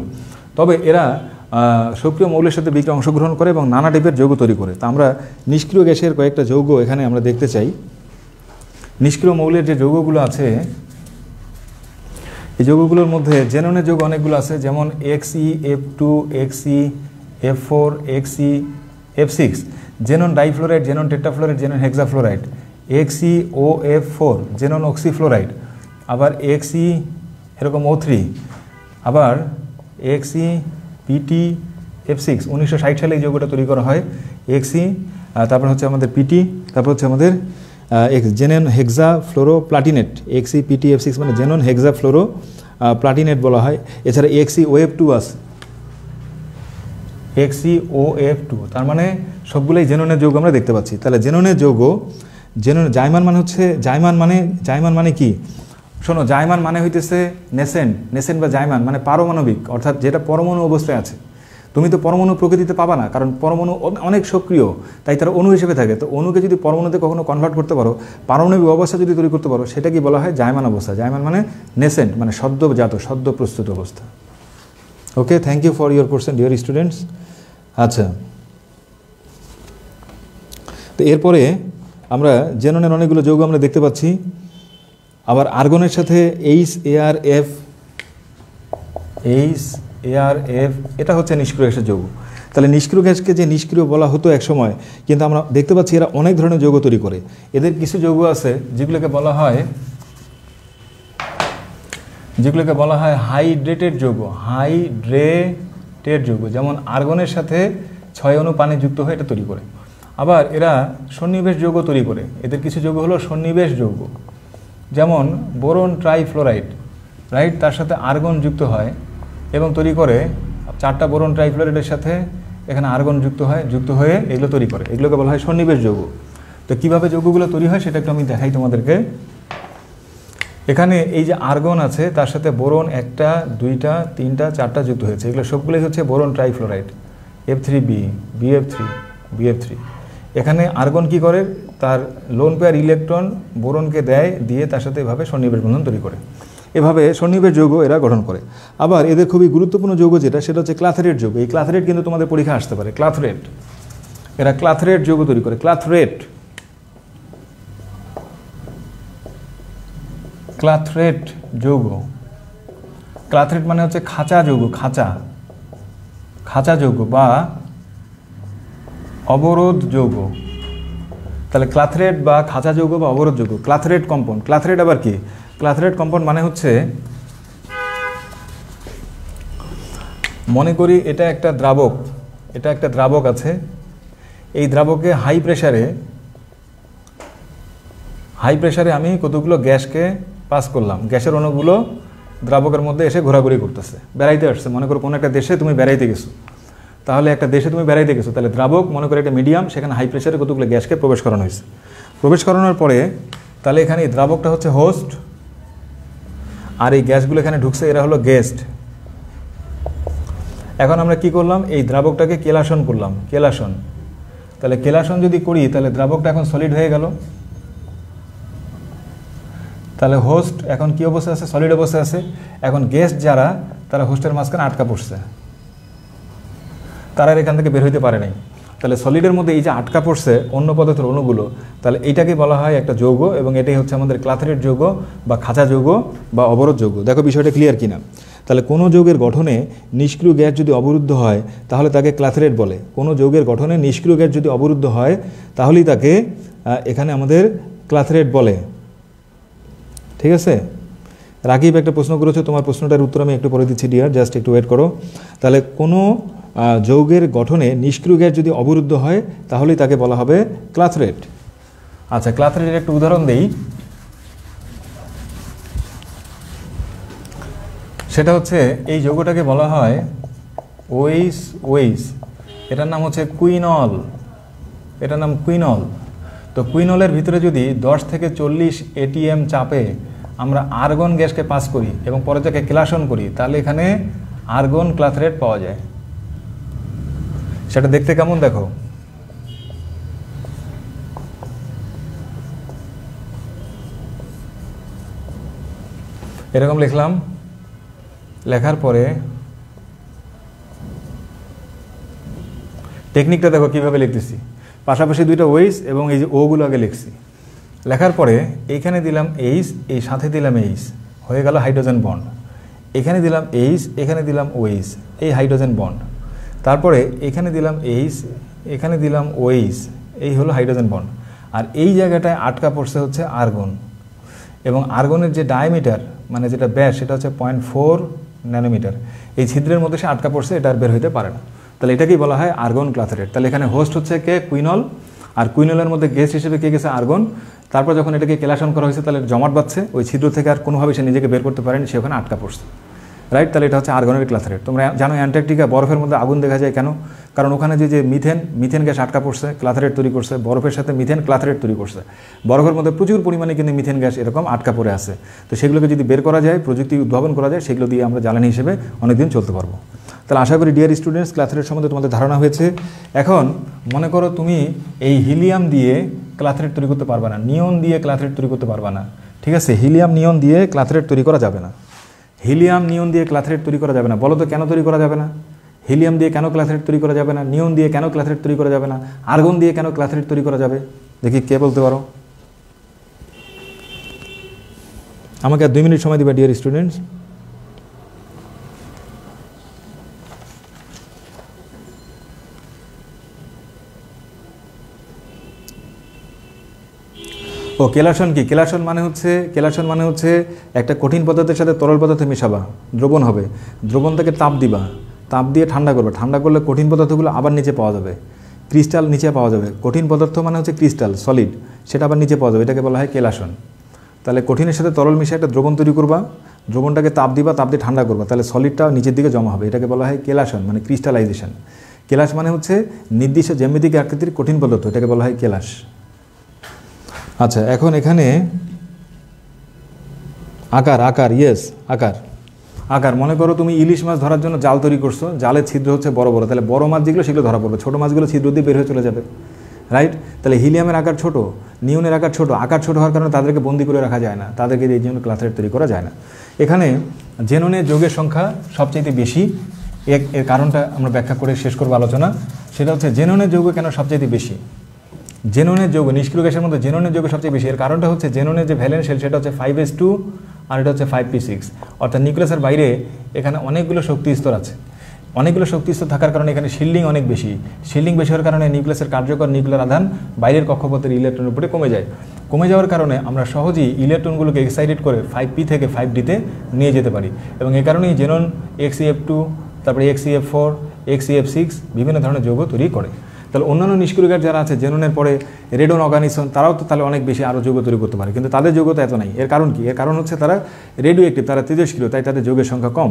S1: তবে এরা সক্রিয় মৌলের সাথে বিক্রিয়া অংশগ্রহণ করে এবং নানা টাইপের যৌগ তৈরি করে। তা আমরা নিষ্ক্রিয় গ্যাসের কয়েকটা যৌগ এখানে আমরা দেখতে চাই। নিষ্ক্রিয় মৌলের যে যৌগগুলো আছে, এই যৌগগুলোর মধ্যে জেননের যৌগ অনেকগুলো আছে, যেমন XeF2, XeF4, F6 xenon difluoride, xenon tetrafluoride, xenon hexafluoride, XeOF4 xenon oxyfluoride, আবার Xe এরকম O3, আবার XePtF6 1960 সালে এই যৌগটা তৈরি করা হয়। Xe তারপর হচ্ছে আমাদের PT, তারপর হচ্ছে আমাদের জেনন হেক্সাফ্লোরোপ্লাটিনেট, XePtF6 মানে জেনন হেক্সাফ্লোরো প্লাটিনেট বলা হয়। এছাড়া XeOF2 আছে, XeOF2, তার মানে সবগুলোই জেননের যৌগ আমরা দেখতে পাচ্ছি। তাহলে জেননের যৌগ, জাইমান মানে হচ্ছে জাইমান মানে কি? শোনো, জাইমান মানে হইতেছে নেসেন্ট বা জাইমান মানে পারমাণবিক, অর্থাৎ যেটা পরমাণু অবস্থায় আছে। তুমি তো পরমাণু প্রকৃতিতে পাবা না, কারণ পরমাণু অনেক সক্রিয়, তাই তারা অণু হিসেবে থাকে। তো অণুকে যদি পরমাণুতে কখনো কনভার্ট করতে পারো, পারমাণবিক অবস্থা যদি তৈরি করতে পারো, সেটা কি বলা হয়? জাইমান অবস্থা। জাইমান মানে নেসেন্ট, মানে সদ্যজাত, সদ্য প্রস্তুত অবস্থা। Okay, thank you for your question dear students. আচ্ছা, তো এরপরে আমরা জেননের অনেকগুলো যৌগ আমরা দেখতে পাচ্ছি। আবার আর্গনের সাথে HArF, এটা হচ্ছে নিষ্ক্রিয় গ্যাসের যৌগ। তাহলে নিষ্ক্রিয় গ্যাসকে যে নিষ্ক্রিয় বলা হতো এক সময়, কিন্তু আমরা দেখতে পাচ্ছি এরা অনেক ধরনের যৌগ তৈরি করে। এদের কিছু যৌগ আছে যেগুলোকে বলা হয় হাইড্রেটেড যৌগ, যেমন আর্গনের সাথে 6 অণু পানি যুক্ত হয়ে এটা তৈরি করে। আবার এরা সন্নিবেশ যৌগ তৈরি করে। এদের কিছু যৌগ হলো সন্নিবেশ যৌগ, যেমন বোরন ট্রাইফ্লোরাইড, রাইট, তার সাথে আর্গন যুক্ত হয় এবং তৈরি করে 4টা বোরন ট্রাইফ্লোরাইডের সাথে এখানে আর্গন যুক্ত হয়ে এগুলো তৈরি করে। এগুলোকে বলা হয় সন্নিবেশ যৌগ। তো কীভাবে যৌগগুলো তৈরি হয় সেটা একটু আমি দেখাই তোমাদেরকে। এখানে এই যে আর্গন আছে, তার সাথে বোরন 1টা 2টা 3টা 4টা যুক্ত হয়েছে। এগুলো সবগুলোই হচ্ছে বোরন ট্রাইফ্লোরাইড, F3B, BF3। এখানে আর্গন কি করে? তার লোন পেয়ার ইলেকট্রন বোরনকে দিয়ে তার সাথে এভাবে সন্নিবেশ বন্ধন তৈরি করে। এভাবে সন্নিবেশ যৌগ এরা গঠন করে। আবার এদের খুবই গুরুত্বপূর্ণ যৌগ সেটা হচ্ছে ক্লাথরেট যৌগ। এই ক্লাথরেট কিন্তু তোমাদের পরীক্ষা আসতে পারে। এরা ক্লাথরেট যৌগ তৈরি করে। ক্লাথরেট যৌগ, ক্লাথরেট মানে হচ্ছে খাঁচা যৌগ বা অবরোধ যৌগ। তাহলে ক্লাথরেট বা খাঁচা যৌগ বা অবরোধ যৌগ, ক্লাথরেট কম্পাউন্ড। ক্লাথরেট আবার কি? ক্লাথরেট কম্পাউন্ড মানে হচ্ছে, মনে করি এটা একটা দ্রাবক আছে। এই দ্রাবকে হাই প্রেসারে আমি কতগুলো গ্যাসকে পাস করলাম। গ্যাসের অণুগুলো দ্রাবকের মধ্যে এসে ঘোরাঘুরি করতেছে, বেড়াইতে আসছে। মনে করো কোনো একটা দেশে তুমি বেড়াইতে গেছো, তাহলে তাহলে দ্রাবক, মনে করো একটা মিডিয়াম, সেখানে হাই প্রেসারে কতগুলো গ্যাসকে প্রবেশ করানো হয়েছে। প্রবেশ করানোর পরে তাহলে এখানে এই দ্রাবকটা হচ্ছে হোস্ট, আর এই গ্যাসগুলো এখানে ঢুকছে, এরা হলো গেস্ট। এখন আমরা কি করলাম? এই দ্রাবকটাকে করলাম। তাহলে কেলাসন যদি করি, তাহলে দ্রাবকটা এখন সলিড হয়ে গেল। তাহলে হোস্ট এখন কি অবস্থায় আছে? সলিড অবস্থায় আছে। এখন গেস্ট যারা, তারা হোস্টের মাঝখানে আটকা পড়ছে, তারা এখান থেকে বের হইতে পারে নাই। তাহলে সলিডের মধ্যে এই যে আটকা পড়ছে অন্য পদার্থের অণুগুলো, তাহলে এইটাকে বলা হয় একটা যৌগ, এবং এটাই হচ্ছে আমাদের ক্লাথরেট যৌগ বা খাঁচা যৌগ বা অবরোধ যৌগ। দেখো বিষয়টা ক্লিয়ার কিনা। তাহলে কোনো যৌগের গঠনে নিষ্ক্রিয় গ্যাস যদি অবরুদ্ধ হয়, তাহলে তাকে ক্লাথরেট বলে। কোনো যৌগের গঠনে নিষ্ক্রিয় গ্যাস যদি অবরুদ্ধ হয়, তাহলেই তাকে এখানে আমাদের ক্লাথরেট বলে। ঠিক আছে? রাকিব একটা প্রশ্ন করেছো, তোমার প্রশ্নটার উত্তর আমি একটু পরে দিচ্ছি ডিয়ার, জাস্ট একটু ওয়েট করো। তাহলে কোনো যৌগের গঠনে নিষ্ক্রিয় গ্যাস যদি অবরুদ্ধ হয়, তাহলেই তাকে বলা হবে ক্লাথরেট। আচ্ছা, ক্লাথরেটের একটা উদাহরণ দেই। সেটা হচ্ছে, এই যৌগটাকে বলা হয় ওইস। এটার নাম হচ্ছে কুইনল। তো কুইনলের ভিতরে যদি 10 থেকে 40 ATM চাপে আমরা আর্গন গ্যাসকে পাস করি এবং পরে তাকে কেলাসন করি, তাহলে এখানে আর্গন ক্লাথরেট পাওয়া যায়। সেটা দেখতে কেমন দেখো। এরকম লিখলাম, লেখার পরে টেকনিকটা দেখো কিভাবে লিখতেছি। পাশাপাশি দুইটা ওইস এবং এই যে ওগুলো আগে লিখছি। লেখার পরে এইখানে দিলাম এইস, এই সাথে দিলাম এইস, হয়ে গেল হাইড্রোজেন বন্ড। এখানে দিলাম এইস, এখানে দিলাম ওইস, এই হাইড্রোজেন বন্ড। তারপরে এখানে দিলাম এইস, এখানে দিলাম OH, এই হলো হাইড্রোজেন বন্ড, আর এই জায়গাটায় আটকা পড়ছে হচ্ছে আর্গন, এবং আর্গনের যে ডায়ামিটার মানে যেটা ব্যাস সেটা হচ্ছে 0.4 ন্যানোমিটার। এই ছিদ্রের মধ্যে সে আটকা পড়ছে, এটা আর বের হইতে পারে না। তাহলে এটাকেই বলা হয় আর্গন ক্লাথেরেট। তাহলে এখানে হোস্ট হচ্ছে কে? কুইনল, আর কুইনলের মধ্যে গেস্ট হিসেবে কে গেছে? আর্গন। তারপর যখন এটাকে কেলাসন করা হয়েছে তাহলে জমাট বাঁধছে, ওই ছিদ্র থেকে আর কোনোভাবে সে নিজেকে বের করতে পারেনি, সে ওখানে আটকা পড়ছে, রাইট? তাহলে এটা হচ্ছে আর্গনের ক্লাথেরেট। তোমরা জানো অ্যান্টার্কটিকা বরফের মধ্যে আগুন দেখা যায় কেন? কারণ ওখানে যে মিথেন গ্যাস আটকা পড়ছে, ক্লাথেরেট তৈরি করছে, বরফের সাথে মিথেন ক্লাথেরেট তৈরি করছে। বরফের মধ্যে প্রচুর পরিমাণে কিন্তু মিথেন গ্যাস এরকম আটকা পড়ে আছে। তো সেগুলোকে যদি বের করা যায়, প্রযুক্তি উদ্ভাবন করা যায়, সেগুলো দিয়ে আমরা জ্বালানি হিসেবে অনেকদিন চলতে পারবো। তাহলে আশা করি ডিয়ার স্টুডেন্টস ক্লাথেরেট সম্বন্ধে তোমাদের ধারণা হয়েছে। এখন মনে করো তুমি এই হিলিয়াম দিয়ে ক্লাথেরেট তৈরি করতে পারবে না, নিয়ন দিয়ে ক্লাথেরেট তৈরি করতে পারবে না, ঠিক আছে? হিলিয়াম নিয়ন দিয়ে ক্লাথেরেট তৈরি করা যাবে না। হিলিয়াম নিয়ন দিয়ে ক্লাথেরেট তৈরি করা যাবে না। বলো তো কেন তৈরি করা যাবে না? হিলিয়াম দিয়ে কেন ক্লাথেরেট তৈরি করা যাবে না? নিয়ন দিয়ে কেন ক্লাথেরেট তৈরি করা যাবে না? আর্গন দিয়ে কেন ক্লাথেরেট তৈরি করা যাবে? দেখি কে বলতে পারো? আমাকে আর 2 মিনিট সময় দিবা ডিয়ার স্টুডেন্টস। ও কেলাসন কি? কেলাসন মানে হচ্ছে একটা কঠিন পদার্থের সাথে তরল পদার্থ মেশাবা, দ্রবণ হবে, দ্রবণ থেকে তাপ দিবা, তাপ দিয়ে ঠান্ডা করবে, ঠান্ডা করলে কঠিন পদার্থগুলো আবার নিচে পাওয়া যাবে, ক্রিস্টাল নিচে পাওয়া যাবে। কঠিন পদার্থ মানে হচ্ছে ক্রিস্টাল সলিড, সেটা আবার নিচে পাওয়া যাবে, এটাকে বলা হয় কেলাসন। তাহলে কঠিনের সাথে তরল মিশে একটা দ্রবণ তৈরি করবা, দ্রবণটাকে তাপ দিবা, তাপ দিয়ে ঠান্ডা করবা, তাহলে সলিডটা নিচের দিকে জমা হবে, এটাকে বলা হয় কেলাসন মানে ক্রিস্টালাইজেশন। কেলাস মানে হচ্ছে নির্দিষ্ট জ্যামিতিক আকৃতির কঠিন পদার্থ, এটাকে বলা হয় কেলাস। আচ্ছা, এখন এখানে আকার ইয়েস আকার মনে করো তুমি ইলিশ মাছ ধরার জন্য জাল তৈরি করছো, জালের ছিদ্র হচ্ছে বড় বড়, তাহলে বড় মাছ যেগুলো সেগুলো ধরা পড়বে, ছোটো মাছগুলো ছিদ্র দিয়ে বের হয়ে চলে যাবে, রাইট? তাহলে হিলিয়ামের আকার ছোট, নিয়নের আকার ছোট, আকার ছোট হওয়ার কারণে তাদেরকে বন্দি করে রাখা যায় না, তাদেরকে এই জন্য ক্লাথেরেট তৈরি করা যায় না। এখানে জেননের যৌগের সংখ্যা সবচেয়ে বেশি, এর কারণটা আমরা ব্যাখ্যা করে শেষ করবো আলোচনা। সেটা হচ্ছে জেননের যৌগ কেন সবচেয়ে বেশি? জেননের যৌগ নিষ্ক্রিয় গ্যাসের মধ্যে জেননের যৌগ সবচেয়ে বেশি। এর কারণটা হচ্ছে জেননের যে ভ্যালেন্স শেল সেটা হচ্ছে 5s2 আর এটা হচ্ছে 5p6, অর্থাৎ নিউক্লিয়াসের বাইরে এখানে অনেকগুলো শক্তি স্তর আছে। অনেকগুলো শক্তি স্তর থাকার কারণে এখানে শিল্ডিং অনেক বেশি। শিল্ডিং বেশি হওয়ার কারণে নিউক্লিয়াসের কার্যকর নিউক্লিয়ার আধান বাইরের কক্ষপথের ইলেকট্রনের উপরে কমে যায়। কমে যাওয়ার কারণে আমরা সহজেই ইলেকট্রনগুলোকে এক্সাইটেড করে 5p থেকে 5d-তে নিয়ে যেতে পারি, এবং এই কারণেই জেনন XeF2, তারপরে XeF4, XeF6 বিভিন্ন ধরনের যৌগ তৈরি করে। তাহলে অন্যান্য নিষ্ক্রিয় গ্যাস যারা আছে জেননের পরে রেডন অর্গানিজম, তারাও তো তাহলে অনেক বেশি আরও যৌগ তৈরি করতে পারে, কিন্তু তাদের যৌগতা এত নাই। এর কারণ কি? এর কারণ হচ্ছে তারা রেডিও অ্যাক্টিভ, তারা তেজস্ক্রিয়, তাই তাদের যৌগের সংখ্যা কম।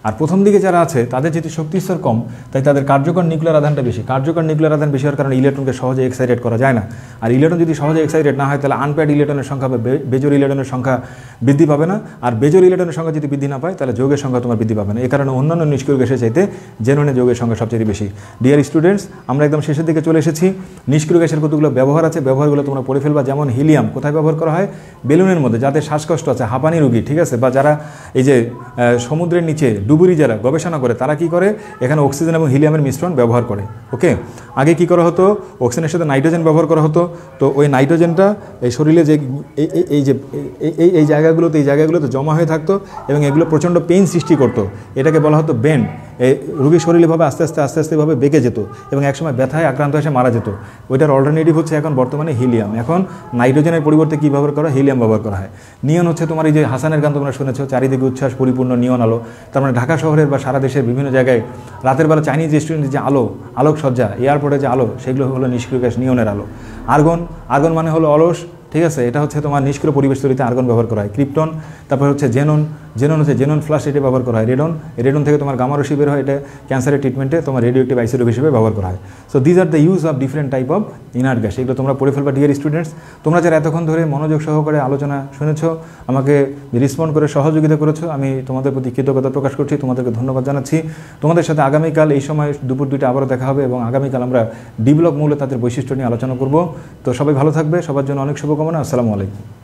S1: আর প্রথম দিকে যারা আছে তাদের যেহেতু শক্তিস্তর কম, তাই তাদের কার্যকর নিউক্লিয়ার আধানটা বেশি। কার্যকর নিউক্লিয়ার আধান বেশি হওয়ার কারণে ইলেকট্রনকে সহজে এক্সাইটেড করা যায় না। আর ইলেকট্রন যদি সহজে এক্সাইটেড না হয় তাহলে আনপেয়ার্ড ইলেকট্রনের সংখ্যা বা বেজোর ইলেকট্রনের সংখ্যা বৃদ্ধি পাবে না। আর বেজোর ইলেকট্রনের সংখ্যা যদি বৃদ্ধি না পায় তাহলে যৌগের সংখ্যা তোমার বৃদ্ধি পাবে না। এই কারণে অন্যান্য নিষ্ক্রিয় গ্যাসের চাইতে জেননের যৌগের সংখ্যা সবচেয়ে বেশি। ডিয়ার স্টুডেন্টস, আমরা একদম শেষের দিকে চলে এসেছি। নিষ্ক্রিয় গ্যাসের কতগুলো ব্যবহার আছে, ব্যবহারগুলো তোমরা পড়ে ফেলবা। যেমন হিলিয়াম কোথায় ব্যবহার করা হয়? বেলুনের মধ্যে, যাদের শ্বাসকষ্ট আছে, হাঁপানি রোগী, ঠিক আছে, বা যারা এই যে সমুদ্রের নিচে ডুবুরি যারা গবেষণা করে তারা কি করে? এখানে অক্সিজেন এবং হিলিয়ামের মিশ্রণ ব্যবহার করে। ওকে, আগে কি করা হতো? অক্সিজেনের সাথে নাইট্রোজেন ব্যবহার করা হতো। তো ওই নাইট্রোজেনটা এই শরীরে যে এই জায়গাগুলোতে জমা হয়ে থাকতো এবং এগুলো প্রচণ্ড পেইন সৃষ্টি করতো, এটাকে বলা হতো বেন্ড। এই রোগীর শরীরভাবে আস্তে আস্তে ভাবে বেঁকে যেত এবং একসময় ব্যথায় আক্রান্ত হয়ে মারা যেত। ওইটার অল্টারনেটিভ হচ্ছে এখন বর্তমানে হিলিয়াম। এখন নাইট্রোজেনের পরিবর্তে কী ব্যবহার করা? হিলিয়াম ব্যবহার করা হয়। নিয়ন হচ্ছে তোমার এই যে হাসানের গান তোমরা শুনেছো, চারিদিকে উচ্ছ্বাস পরিপূর্ণ নিয়ন আলো। তার মানে ঢাকা শহরের বা সারা দেশের বিভিন্ন জায়গায় রাতের বেলা চাইনিজ রেস্টুরেন্টের যে আলোকসজ্জা, এয়ারপোর্টে যে আলো, সেগুলো হলো নিষ্ক্রিয় গ্যাস নিয়নের আলো। আর্গন মানে হলো অলস, ঠিক আছে, এটা হচ্ছে তোমার নিষ্ক্রিয় পরিবেশ তৈরিতে আর্গন ব্যবহার করা হয়। ক্রিপ্টন, তারপর হচ্ছে জেনন ফ্লাশ, এটা ব্যবহার করা হয়। রেডন থেকে তোমার গামা রশ্মি বের হয়, এটা ক্যান্সারের ট্রিটমেন্টে তোমার রেডিওঅ্যাক্টিভ আইসোটোপ হিসেবে ব্যবহার করা হয়। So these are the use of different type of inert gas. এগুলো তোমরা পড়ে ফেলবা ডিয়ার স্টুডেন্টস। তোমরা যারা এতক্ষণ ধরে মনোযোগ সহকারে আলোচনা শুনেছো, আমাকে রেসপন্ড করে সহযোগিতা করেছো, আমি তোমাদের প্রতি কৃতজ্ঞতা প্রকাশ করছি, তোমাদেরকে ধন্যবাদ জানাচ্ছি। তোমাদের সাথে আগামীকাল এই সময় দুপুর 2টা আবারও দেখা হবে এবং আগামীকাল আমরা ডি ব্লক মৌল তাদের বৈশিষ্ট্য নিয়ে আলোচনা করব। তো সবাই ভালো থাকবে, সবার জন্য অনেক শুভকামনা। আসসালামু আলাইকুম।